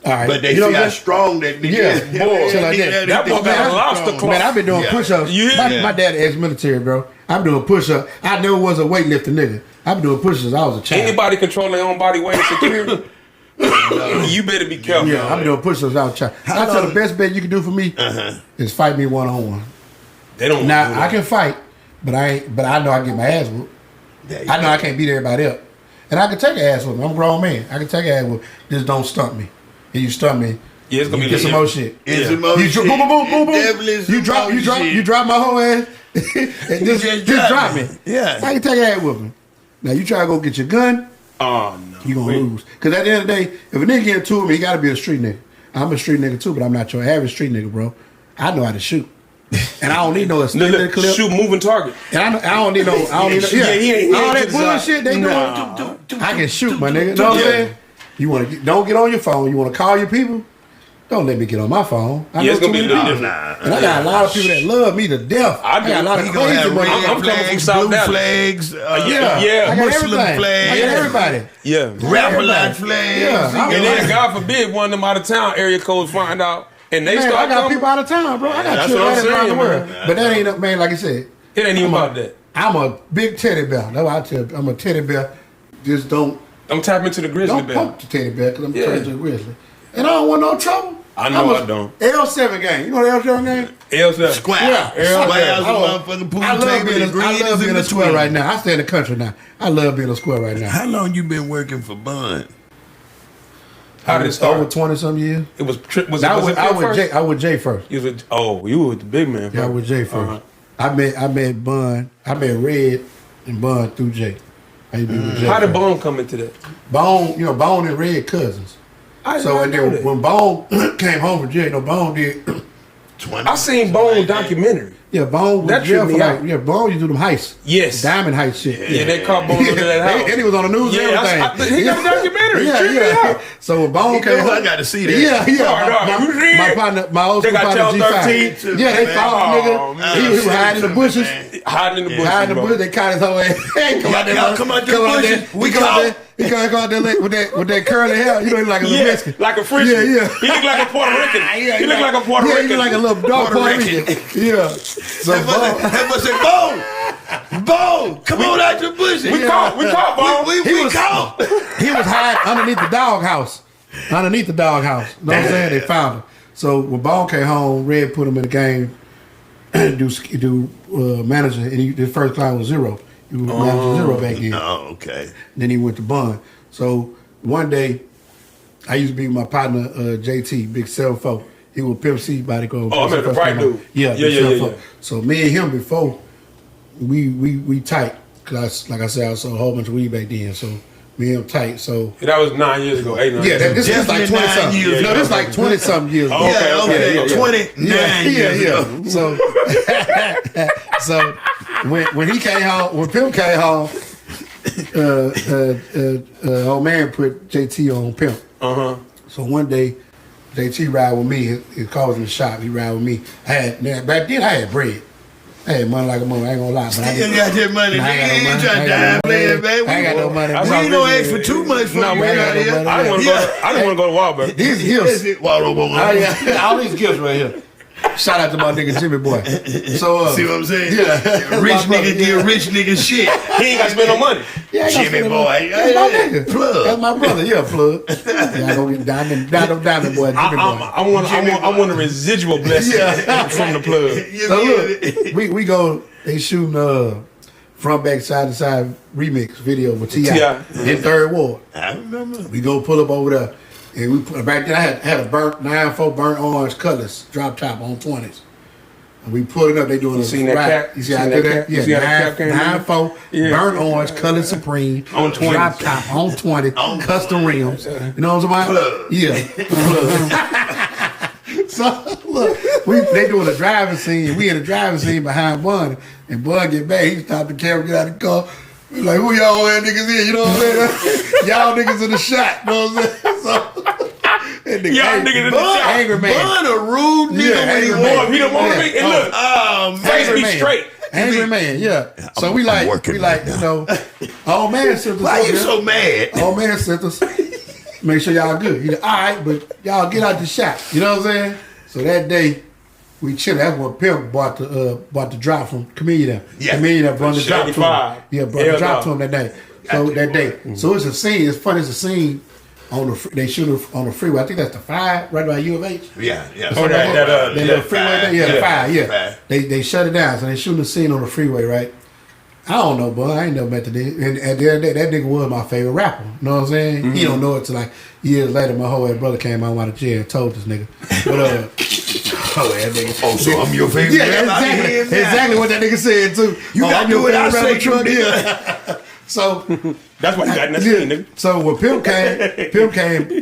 Speaker 3: all right.
Speaker 1: But they
Speaker 3: you know
Speaker 1: see
Speaker 3: what
Speaker 1: how
Speaker 3: I'm saying?
Speaker 1: strong that nigga
Speaker 3: Yeah,
Speaker 1: is.
Speaker 3: boy, shit like that.
Speaker 2: That boy got a lobster claw.
Speaker 3: Man, I've been doing push-ups. My dad ex-military, bro. I'm doing push-ups. I never was a weightlifter nigga. I've been doing push-ups since I was a child.
Speaker 2: Anybody control their own body weight and security? You better be careful.
Speaker 3: Yeah, I've been doing push-ups since I was a child. I tell the best bet you can do for me is fight me one-on-one.
Speaker 2: They don't.
Speaker 3: Now, I can fight, but I know I get my ass whooped. I know I can't beat everybody up. And I can take an ass whooping. I'm a grown man. I can take an ass whooping. Just don't stunt me. And you stunt me,
Speaker 2: yeah, it's gonna be
Speaker 3: get some more shit.
Speaker 1: It's some more
Speaker 3: You
Speaker 1: shit.
Speaker 3: boom, boom, boom, boom,
Speaker 1: Definitely
Speaker 3: boom.
Speaker 1: some
Speaker 3: You drop my whole ass. And just drop me.
Speaker 1: Yeah.
Speaker 3: I can take an ass whooping. Now you try to go get your gun,
Speaker 2: Oh no.
Speaker 3: you gonna lose. Cause at the end of the day, if a nigga get into me, he gotta be a street nigga. I'm a street nigga too, but I'm not your average street nigga, bro. I know how to shoot. And I don't need no extended clip.
Speaker 2: Shoot moving target.
Speaker 3: And I don't need no
Speaker 2: he ain't
Speaker 3: all that
Speaker 2: just
Speaker 3: bullshit they doing.
Speaker 2: Nah.
Speaker 3: I can shoot, my nigga. Know what I'm saying? You wanna don't get on your phone, you wanna call your people? Don't let me get on my phone. I know
Speaker 2: It's gonna
Speaker 3: too
Speaker 2: be a
Speaker 3: many
Speaker 2: little
Speaker 3: people.
Speaker 2: different.
Speaker 3: And I got a lot of people that love me to death. I got a lot of
Speaker 1: He gonna
Speaker 3: crazy
Speaker 1: have
Speaker 3: money.
Speaker 1: red
Speaker 2: I'm coming from
Speaker 1: flags,
Speaker 2: South
Speaker 1: blue
Speaker 2: Dallas.
Speaker 1: flags,
Speaker 2: Yeah.
Speaker 3: I got
Speaker 1: Muslim
Speaker 3: everything.
Speaker 1: flags.
Speaker 3: I got everybody.
Speaker 2: Yeah.
Speaker 1: Rap-a-lot flags.
Speaker 3: Yeah.
Speaker 2: And then God forbid one of them out of town area codes find out and they
Speaker 3: Man,
Speaker 2: start
Speaker 3: I got
Speaker 2: coming.
Speaker 3: people out of town, bro. I got
Speaker 2: That's
Speaker 3: children
Speaker 2: what I'm
Speaker 3: around the
Speaker 2: saying,
Speaker 3: world.
Speaker 2: man.
Speaker 3: But that ain't, man, like I said,
Speaker 2: It ain't even about that.
Speaker 3: I'm a big teddy bear. That's why I tell you, I'm a teddy bear. Just don't
Speaker 2: tap into the grizzly bear.
Speaker 3: poke the teddy bear because I'm trying to grizzly. And I don't want no trouble.
Speaker 2: I know I don't.
Speaker 3: L7 game. You know the L7 game?
Speaker 2: L7.
Speaker 1: Square.
Speaker 3: Yeah.
Speaker 1: Squares,
Speaker 3: I
Speaker 1: motherfucking pool
Speaker 3: love
Speaker 1: table.
Speaker 3: being
Speaker 1: The
Speaker 3: I
Speaker 1: green
Speaker 3: love
Speaker 1: is
Speaker 3: being
Speaker 1: in
Speaker 3: a square
Speaker 1: between.
Speaker 3: right now. I stay in the country now. I love being a square right now.
Speaker 1: How long you been working for Bun?
Speaker 2: How did it start?
Speaker 3: Over 20-some years.
Speaker 2: It was it
Speaker 3: I
Speaker 2: was
Speaker 3: was Jay first.
Speaker 2: You were with the big man.
Speaker 3: Yeah, I was Jay first. I met Bun. I met Red and Bun through Jay. I used to be with Jay
Speaker 2: How did
Speaker 3: first.
Speaker 2: Bone come into that?
Speaker 3: Bone, Bone and Red cousins. So and then when Bone came home from jail, Bone did.
Speaker 1: 20.
Speaker 2: I seen Bone documentary.
Speaker 3: Yeah, Bone was
Speaker 2: That
Speaker 3: jail
Speaker 2: tripped
Speaker 3: for
Speaker 2: me
Speaker 3: like
Speaker 2: out.
Speaker 3: Bone used to do them heists.
Speaker 2: Yes.
Speaker 3: Diamond heist shit.
Speaker 2: Yeah, they caught Bone under that house.
Speaker 3: And he was on the news and everything.
Speaker 2: He got a documentary.
Speaker 3: Yeah,
Speaker 2: Tripped me
Speaker 3: yeah.
Speaker 2: out.
Speaker 3: So when Bone came home,
Speaker 1: I got to see that.
Speaker 3: Yeah. My partner, my old
Speaker 2: They
Speaker 3: school
Speaker 2: got
Speaker 3: partner,
Speaker 2: y'all
Speaker 3: G5.
Speaker 2: 13
Speaker 3: Yeah, they
Speaker 1: man.
Speaker 3: found the
Speaker 2: Oh,
Speaker 3: nigga.
Speaker 2: man.
Speaker 3: He was hiding in the bushes.
Speaker 2: Hiding in the bushes.
Speaker 3: Hiding in the
Speaker 2: bro.
Speaker 3: bushes. They caught his whole ass. Hey, come out there.
Speaker 1: Y'all come out the bushes. We
Speaker 3: come out
Speaker 1: caught.
Speaker 3: there. He come out there with that curly hair. You know, he like a little
Speaker 2: Yeah,
Speaker 3: Mexican.
Speaker 2: like a Frenchman.
Speaker 3: Yeah.
Speaker 2: He look like a Puerto Rican.
Speaker 3: Yeah,
Speaker 2: He look like a Puerto
Speaker 3: Yeah,
Speaker 2: Rican.
Speaker 3: he look like a little dark Puerto Rican. Yeah. So
Speaker 1: That must say, Bo, come on out the bushes.
Speaker 2: We caught Bone.
Speaker 1: We caught.
Speaker 3: he was hiding underneath the doghouse. Underneath the doghouse. You know what I'm saying? They found him. So when Bone came home, Red put him in the game, do manager, and his first client was Zero. He was manager Zero back then.
Speaker 1: Oh, okay.
Speaker 3: Then he went to Bun. So one day, I used to be with my partner JT, Big 7-4. He was Pimp C bodyguard.
Speaker 2: Oh, I remember the bright dude.
Speaker 3: Yeah,
Speaker 2: Yeah.
Speaker 3: So me and him before, we tight. Cause like I said, I saw a whole bunch of weed back then. So me and him tight. So
Speaker 2: That was 9 years ago. 8, 9
Speaker 3: yeah,
Speaker 2: years
Speaker 3: this is like
Speaker 1: Definitely
Speaker 3: 20 something
Speaker 1: 9
Speaker 3: years.
Speaker 1: years
Speaker 3: No,
Speaker 1: ago.
Speaker 3: this is like 20 something years.
Speaker 2: Oh,
Speaker 1: Yeah,
Speaker 2: okay.
Speaker 1: 29 years ago.
Speaker 3: So so when he came home, when Pimp came home, old man put JT on Pimp. So one day, JT ride with me. His car was in the shop. He ride with me. Back then I had bread. Hey, money like a mother. I ain't gonna lie. But
Speaker 1: Still got that money.
Speaker 3: Nah, I ain't got no
Speaker 1: Nigga, you
Speaker 3: money.
Speaker 1: trying to
Speaker 3: I
Speaker 1: dime later, baby.
Speaker 3: ain't got no money.
Speaker 2: That's
Speaker 1: We
Speaker 2: how
Speaker 1: ain't gonna
Speaker 2: I'm
Speaker 1: ask for too much for
Speaker 2: No,
Speaker 1: you
Speaker 2: we
Speaker 1: right
Speaker 2: ain't
Speaker 1: out
Speaker 2: got
Speaker 1: here.
Speaker 2: no money. I didn't want to go to Walmart.
Speaker 3: These gifts.
Speaker 1: That's it. Waldo,
Speaker 3: All these gifts right here. Shout out to my nigga Jimmy Boy. So
Speaker 1: See what I'm saying?
Speaker 3: Yeah.
Speaker 1: Rich
Speaker 3: My brother,
Speaker 1: nigga did rich nigga shit.
Speaker 2: He ain't got to spend no money.
Speaker 3: Yeah, I got
Speaker 1: Jimmy
Speaker 3: some-
Speaker 1: Boy.
Speaker 3: That's my nigga.
Speaker 1: Plug.
Speaker 3: That's my brother. Yeah, plug. Yeah, I go get diamond boy. Jimmy Boy.
Speaker 2: I want a residual blessing from the plug.
Speaker 1: You
Speaker 3: So
Speaker 1: get
Speaker 3: look, we go. They shooting front back side to side remix video with T.I. in Third Ward.
Speaker 1: I remember.
Speaker 3: We go pull up over there, and we put back then. I had a burnt 9-4 burnt orange Cutlass drop top on 20s. And we pull it up. They doing
Speaker 2: seen that cap?
Speaker 3: You see how I did that?
Speaker 2: You see how that cap came in?
Speaker 3: 9-4 burnt orange Cutlass Supreme
Speaker 2: On 20s.
Speaker 3: drop top on 20 custom rims. You know what I'm talking about? Yeah. So look, they doing a driving scene. We in a driving scene behind Bun, and Bun get back. He stopped the camera, get out of the car. We like, who y'all ass niggas in? You know what I'm saying? Y'all niggas in the shot. You know what I'm saying? So, that nigga
Speaker 2: Y'all
Speaker 3: angry,
Speaker 2: niggas in the
Speaker 3: Bun,
Speaker 2: shot.
Speaker 3: angry man.
Speaker 1: Bun a rude nigga
Speaker 3: Yeah,
Speaker 1: when he
Speaker 3: angry
Speaker 1: want
Speaker 3: man.
Speaker 2: He don't want me. And look,
Speaker 1: Oh,
Speaker 2: face
Speaker 1: man.
Speaker 2: me
Speaker 3: man.
Speaker 2: straight.
Speaker 3: Angry man, yeah. So we
Speaker 1: I'm
Speaker 3: like,
Speaker 1: working
Speaker 3: you know, old man sent us
Speaker 1: Why
Speaker 3: over
Speaker 1: you
Speaker 3: there.
Speaker 1: so mad?
Speaker 3: Old man sent us. Make sure y'all good. He like, all right, but y'all get out the shot. You know what I'm saying? So that day, we chilled. That's when Pimp bought the drop from Chameleon.
Speaker 1: Yeah.
Speaker 3: Chameleon brought the drop to him.
Speaker 2: 75.
Speaker 3: Yeah, brought the drop to him that day. So that day. So it's a scene. It's funny. It's a scene on the they shoot it on the freeway. I think that's the 5 right by U of H.
Speaker 1: Yeah.
Speaker 2: Oh, that
Speaker 3: little freeway thing? Yeah, the 5, yeah.
Speaker 1: 5.
Speaker 3: They shut it down, so they shooting the scene on the freeway, right? I don't know, but I ain't never met the nigga. And at the end of the day, that nigga was my favorite rapper. You know what I'm saying?
Speaker 2: Mm-hmm.
Speaker 3: He don't know it till like years later. My whole ass brother came out of jail and told this nigga. But that nigga.
Speaker 1: Oh, so I'm your favorite
Speaker 3: Yeah,
Speaker 1: rapper? I hear him now.
Speaker 3: exactly what that nigga said too.
Speaker 1: You gotta
Speaker 3: I'm
Speaker 1: do
Speaker 3: your
Speaker 1: what I
Speaker 3: favorite
Speaker 1: say,
Speaker 3: rapper, truck,
Speaker 1: nigga.
Speaker 3: yeah. So
Speaker 2: That's what you got in that
Speaker 3: yeah.
Speaker 2: scene, nigga.
Speaker 3: So when Pimp came,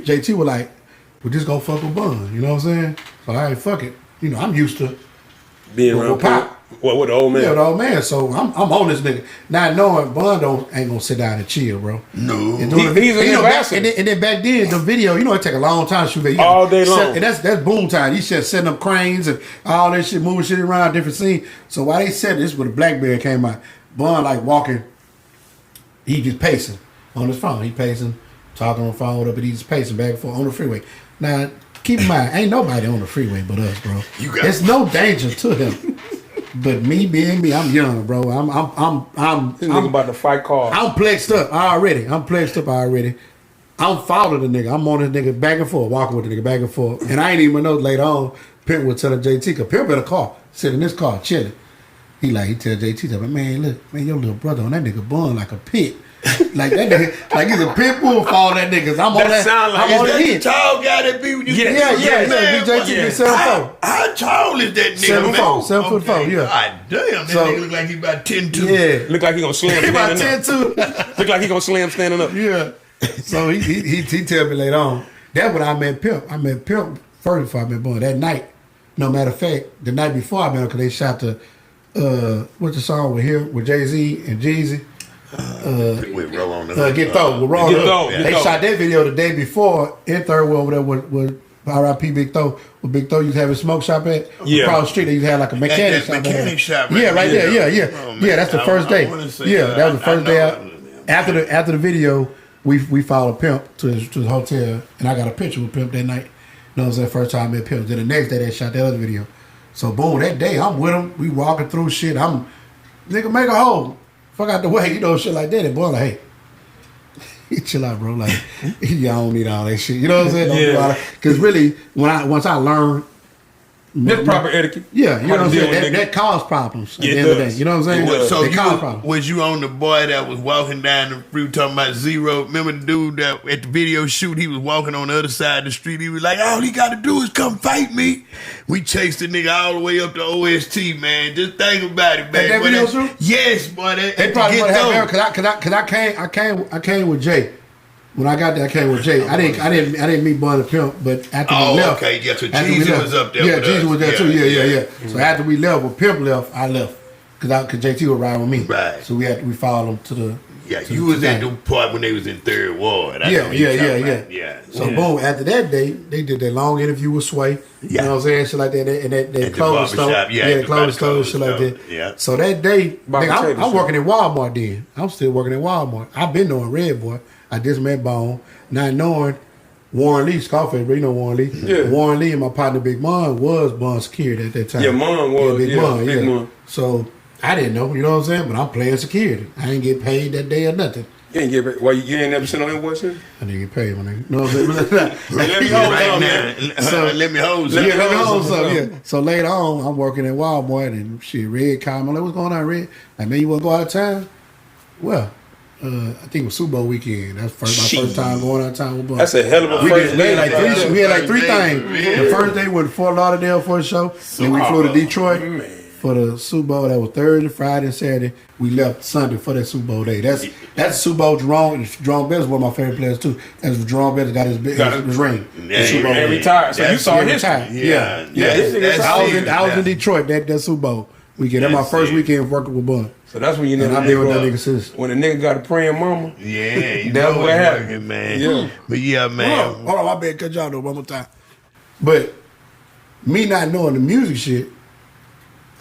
Speaker 3: JT was like, "We just gonna fuck with Bun." You know what I'm saying? So all right, fuck it. You know, I'm used to
Speaker 2: Being
Speaker 3: Well,
Speaker 2: around
Speaker 3: Pop.
Speaker 2: Pop. What with the old man?
Speaker 3: yeah, the old man. So I'm on this nigga. Not knowing Bun ain't gonna sit down and chill, bro.
Speaker 1: No.
Speaker 3: And doing
Speaker 2: He's an ambassador.
Speaker 3: and then back then, the video, you know, it take a long time to shoot that.
Speaker 2: All day long.
Speaker 3: And that's boom time. You said setting up cranes and all that shit, moving shit around, different scenes. So while they said this, when the Blackberry came out, Bun like walking, he just pacing on his phone. He pacing, talking on the phone, but he's just pacing back and forth on the freeway. Now, keep in mind, ain't nobody on the freeway but us, bro. There's no danger to him. But me being me, I'm young, bro.
Speaker 2: This nigga about to fight cars.
Speaker 3: I'm plexed up already. I'm following the nigga. I'm on this nigga back and forth, walking with the nigga back and forth. And I ain't even know later on, Pimp was telling JT, cause Pimp in a car, sitting in this car, chilling. He tell JT, man, look, man, your little brother on that nigga Bun like a pit. Like that nigga, like he's a pit bull for all that niggas. I'm on that.
Speaker 2: Sound like
Speaker 3: I'm on
Speaker 1: Is
Speaker 3: the
Speaker 1: that the
Speaker 3: hit.
Speaker 1: tall guy that be with you?
Speaker 3: Yeah. BJT
Speaker 2: Yeah.
Speaker 3: be 7'4".
Speaker 1: How tall is that nigga,
Speaker 3: 7'4",
Speaker 1: man?
Speaker 3: 7'4", yeah.
Speaker 1: God damn, that
Speaker 3: So-
Speaker 1: nigga look like he about 10'2".
Speaker 3: Yeah.
Speaker 2: Look like he gonna slam
Speaker 3: He about
Speaker 2: standing
Speaker 3: 10'2".
Speaker 2: up. Look like he gonna slam standing up.
Speaker 3: Yeah. So he tell me later on. That's when I met Pimp. I met Pimp first before I met Bun. That night. No matter of fact, the night before I met him, because they shot the what's the song with Jay-Z and Jeezy?
Speaker 1: With Roll on the
Speaker 3: Get Throw with Raw.
Speaker 2: Get Throw,
Speaker 3: They
Speaker 2: Get Throw.
Speaker 3: shot that video the day before in Third World over there with R.I.P. Big Throw. Where Big Throw used to have his smoke shop at.
Speaker 2: Yeah.
Speaker 3: Across the street, they used to have like a mechanic shop.
Speaker 1: mechanic shop
Speaker 3: Yeah,
Speaker 1: right
Speaker 3: right there.
Speaker 1: there.
Speaker 3: Yeah.
Speaker 1: Oh, man.
Speaker 3: Yeah, that's the
Speaker 1: I-
Speaker 3: first
Speaker 1: I
Speaker 3: day.
Speaker 1: wanna say
Speaker 3: Yeah,
Speaker 1: that.
Speaker 3: that was the
Speaker 1: I
Speaker 3: first day
Speaker 1: know.
Speaker 3: after the video, we followed Pimp to his hotel, and I got a picture with Pimp that night. You know what I'm saying? First time I met Pimp. Then the next day they shot that other video. So boom, that day I'm with him. We walking through shit. I'm nigga make a hole. Fuck out the way, you know, shit like that. And boy, like, hey, chill out, bro. Like, y'all don't need all that shit. You know what I'm saying? Don't do all that. Because really, once I learned,
Speaker 2: That's proper etiquette.
Speaker 3: yeah, you know what
Speaker 2: How
Speaker 3: I'm
Speaker 2: to deal
Speaker 3: saying?
Speaker 2: with
Speaker 3: That
Speaker 2: niggas.
Speaker 3: caused problems at
Speaker 2: Yeah,
Speaker 3: the
Speaker 2: it
Speaker 3: end of the
Speaker 2: does.
Speaker 3: day. You know what I'm saying?
Speaker 1: So
Speaker 3: they cause problems.
Speaker 1: was you on the boy that was walking down the street talking about zero? Remember the dude that at the video shoot, he was walking on the other side of the street. He was like, all he got to do is come fight me. We chased the nigga all the way up to OST, man. Just think about it, man.
Speaker 3: that
Speaker 1: Boy,
Speaker 3: video
Speaker 1: that-
Speaker 3: shoot?
Speaker 1: Yes, boy.
Speaker 3: They probably would have because I came with Jay. When I got there, I came with Jay. I didn't meet Bun and Pimp, but after we left,
Speaker 1: okay, yeah. So
Speaker 3: after we
Speaker 1: Jesus
Speaker 3: left-
Speaker 1: was up there.
Speaker 3: Yeah,
Speaker 1: with
Speaker 3: Jesus
Speaker 1: us.
Speaker 3: was there too. Yeah. So after we left, when Pimp left, I left because JT would ride with me.
Speaker 1: Right.
Speaker 3: So we followed him to the
Speaker 1: Yeah, you was at the part when they was in Third Ward. I know what you're talking about. Yeah.
Speaker 3: So boom, after that day, they did that long interview with Sway. You know what I'm saying? Shit like that. And that clothing store.
Speaker 1: Yeah,
Speaker 3: the clothing store, shit like that.
Speaker 1: Yeah.
Speaker 3: So that day, nigga, I'm working at Walmart then. I'm still working at Walmart. I've been knowing Red Boy. I just met Bone. Not knowing Warren Lee, Scarface, but you know Warren Lee.
Speaker 2: Yeah.
Speaker 3: Warren Lee and my partner Big Mon was Bun security at that time.
Speaker 2: Yeah, Mon was.
Speaker 3: Big Mon,
Speaker 2: Big Mon.
Speaker 3: So I didn't know, you know what I'm saying? But I'm playing security. I ain't get paid that day or nothing.
Speaker 2: You ain't get paid. Why you ain't never sent no invoices?
Speaker 3: I didn't get paid, my nigga. You know what I'm saying?
Speaker 2: Let me
Speaker 1: Right now, let me hold
Speaker 3: Yeah,
Speaker 1: you.
Speaker 3: let me hold something. Yeah. So later on, I'm working at Walmart and shit, Red called me. I'm like, what's going on, Red? Like, man, you want to go out of town? Well, I think it was Super Bowl weekend. That's my first time going out of town with Bun.
Speaker 2: That's a hell of a first
Speaker 3: We had like
Speaker 2: day.
Speaker 3: we had like three things. The first day went to Fort Lauderdale for the show. Then we flew to Detroit for the Super Bowl. That was Thursday, Friday, and Saturday. We left Sunday for that Super Bowl day. That's Super Bowl. Jerome Bettis is one of my favorite players too. That's Jerome Bettis got his ring.
Speaker 2: And retired. So you saw history.
Speaker 3: Yeah. I was in Detroit that Super Bowl weekend. That's my first weekend working with Bun.
Speaker 2: So that's when you know.
Speaker 3: And I've been with that nigga since.
Speaker 2: When a nigga got a praying mama.
Speaker 1: Yeah, you
Speaker 2: That's
Speaker 1: know
Speaker 2: what
Speaker 1: what's
Speaker 2: happened.
Speaker 1: working, man.
Speaker 2: Yeah.
Speaker 1: But yeah, man.
Speaker 3: Hold on, my bad. Cut y'all though one more time. But me not knowing the music shit,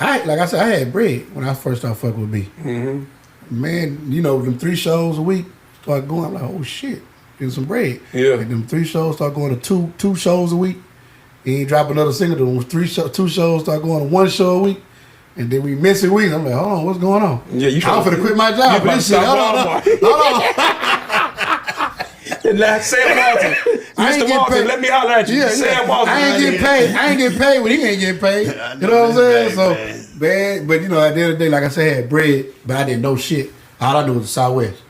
Speaker 3: like I said, I had bread when I first started fucking with B.
Speaker 2: Mm-hmm.
Speaker 3: Man, you know, them 3 shows a week started going. I'm like, oh shit, get some bread.
Speaker 2: Yeah.
Speaker 3: And them 3 shows start going to two shows a week. He ain't drop another single. Them 2 shows start going to 1 show a week. And then we miss a week. I'm like, hold on, what's going on?
Speaker 2: Yeah, you
Speaker 3: I'm finna quit my job for this shit. Hold on.
Speaker 2: Sam Walton. Mr. Walton, let me holler at you.
Speaker 3: Yeah,
Speaker 2: Sam Walton.
Speaker 3: I ain't getting paid when he ain't getting paid. You know what I'm saying? So, man, but you know, at the end of the day, like I said, I had bread, but I didn't know shit. All I knew was the Southwest.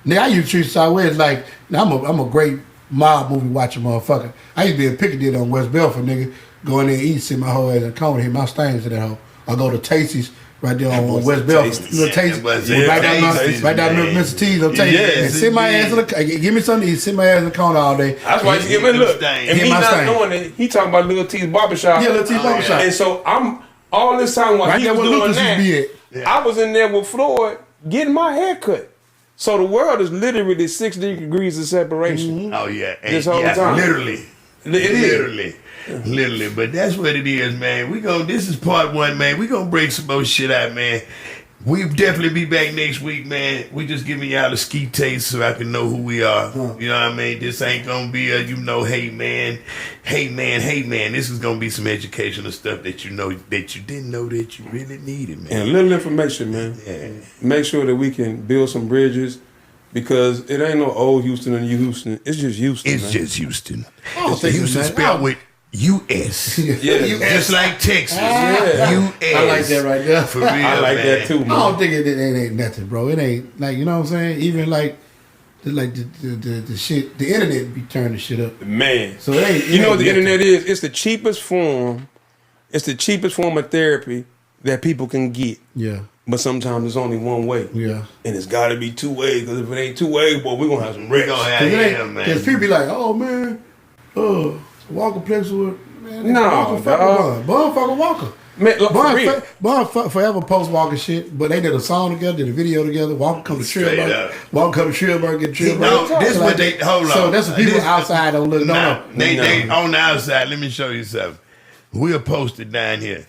Speaker 3: Nigga, I used to treat the Southwest like, I'm a great mob movie watching motherfucker. I used to be a Piccadilly on West Belford, nigga, go in there and eat, sit my whole ass in the corner, hit my stains in that hole. I go to Tasty's right there on West Belford. You know, Tasty's. Right down there, Mr. T's on Tasty's. And sit my ass in the give me something to eat, sit my ass in the corner all day.
Speaker 2: That's why you give me a look. And me not knowing it, he talking about Lil T's barbershop.
Speaker 3: Yeah, Lil T's barbershop.
Speaker 2: And so I'm, all this time while he was doing that, I was in there with Floyd getting my hair cut. So the world is literally 6 degrees of separation.
Speaker 1: Oh yeah,
Speaker 2: This whole time.
Speaker 1: literally. Literally, but that's what it is, man. This is part 1, man. We gonna break some more shit out, man. We definitely be back next week, man. We just giving y'all a ski taste so I can know who we are. You know what I mean? This ain't gonna be a, hey man. This is gonna be some educational stuff that you know that you didn't know that you really needed, man.
Speaker 2: And a little information, man.
Speaker 1: Yeah.
Speaker 2: Make sure that we can build some bridges. Because it ain't no old Houston and Houston. It's just Houston.
Speaker 1: It's
Speaker 2: man.
Speaker 1: just Houston.
Speaker 3: It's
Speaker 1: Houston spelled with U.S.
Speaker 2: Yeah.
Speaker 1: Just like Texas.
Speaker 2: Yeah.
Speaker 1: U.S.
Speaker 3: I like that right there.
Speaker 1: For real,
Speaker 2: I like that too, man.
Speaker 3: I don't think it ain't nothing, bro. It ain't like, you know what I'm saying? Even like the shit, the internet be turning shit up.
Speaker 2: Man.
Speaker 3: So it ain't.
Speaker 2: You know what the internet is? It's the cheapest form. It's the cheapest form of therapy that people can get.
Speaker 3: Yeah.
Speaker 2: But sometimes it's only one way.
Speaker 3: Yeah.
Speaker 2: And it's got to be 2 ways. Because if it ain't 2 ways, boy, we're going to have some wrecks.
Speaker 1: We're gonna have
Speaker 3: Because people be like, oh man, Walker Plex with man.
Speaker 2: No,
Speaker 3: Walker fucking Bun fucking Walker.
Speaker 2: Man, look, for real.
Speaker 3: Bun forever post Walker shit, but they did a song together, did a video together. Walker come to Trillburg. Walker come to Trillburg, get Trillburg.
Speaker 1: No, this what they hold on.
Speaker 3: So that's what people outside don't look. No.
Speaker 1: They on the outside. Let me show you something. We'll post it down here.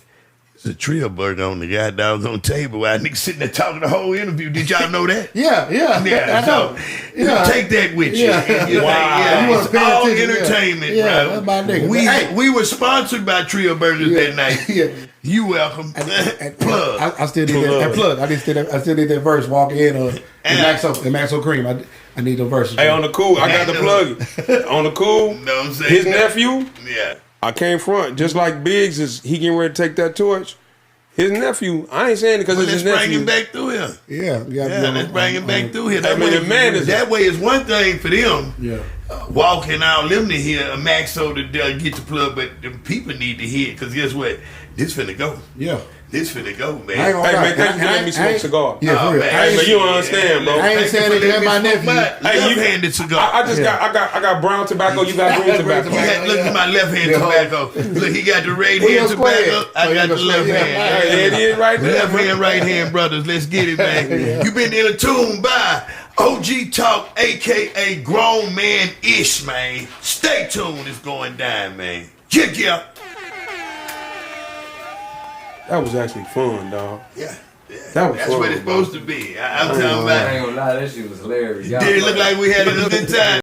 Speaker 1: It's a Trill burger on the goddamn table while niggas sitting there talking the whole interview. Did y'all know that?
Speaker 3: Yeah. I know.
Speaker 1: So take that with you.
Speaker 3: Yeah.
Speaker 1: You
Speaker 3: wanna
Speaker 1: it's
Speaker 3: pay
Speaker 1: all
Speaker 3: attention,
Speaker 1: entertainment,
Speaker 3: yeah.
Speaker 1: bro.
Speaker 3: That's my nigga.
Speaker 1: We were sponsored by Trill Burgers that night.
Speaker 3: Yeah.
Speaker 1: You welcome. Plug.
Speaker 3: I still did that plug. I still did that verse walking in and Maxo Cream. I need the verse.
Speaker 2: Hey, on the cool, I got to plug it. On the cool,
Speaker 1: Know what I'm saying?
Speaker 2: his nephew,
Speaker 1: Yeah.
Speaker 2: I came front, just like Biggs is, he getting ready to take that torch. His nephew, I ain't saying it because it's his
Speaker 1: Let's bring
Speaker 2: nephew.
Speaker 1: him back through here.
Speaker 3: Yeah,
Speaker 1: Let's bring him back through here.
Speaker 2: I mean, the man is-
Speaker 1: That way is one thing for them.
Speaker 3: Yeah.
Speaker 1: Walking out them to hear a Maxo to get the plug, but the people need to hear it because guess what? This finna go.
Speaker 3: Yeah.
Speaker 1: This finna go, man.
Speaker 3: I ain't gonna
Speaker 2: Hey,
Speaker 3: lie.
Speaker 2: man, thank you for letting me smoke cigar.
Speaker 3: Yeah, for real.
Speaker 1: man.
Speaker 2: Hey, man, you don't understand, bro.
Speaker 3: I ain't saying it to my nephew.
Speaker 2: Hey, you
Speaker 1: Left-handed cigar.
Speaker 2: I got brown tobacco. You got green tobacco.
Speaker 1: Look at my left hand
Speaker 3: Yeah.
Speaker 1: tobacco. Look, he got the right
Speaker 3: Where
Speaker 1: hand
Speaker 3: your square
Speaker 1: tobacco.
Speaker 3: at?
Speaker 1: I got the left hand.
Speaker 2: Hey, there it is right there.
Speaker 1: Left hand, right hand, brothers. Let's get it, man. You've been entertained by OG Talk, aka Grown Man Ish, man. Stay tuned, it's going down, man. Yeah.
Speaker 2: That was actually fun, dog.
Speaker 1: Yeah.
Speaker 2: That was
Speaker 1: That's
Speaker 2: fun,
Speaker 1: what it's
Speaker 2: bro.
Speaker 1: supposed to be. I'm talking
Speaker 4: I
Speaker 1: about.
Speaker 4: ain't gonna lie, that shit was hilarious.
Speaker 1: Did it look like we had a good time?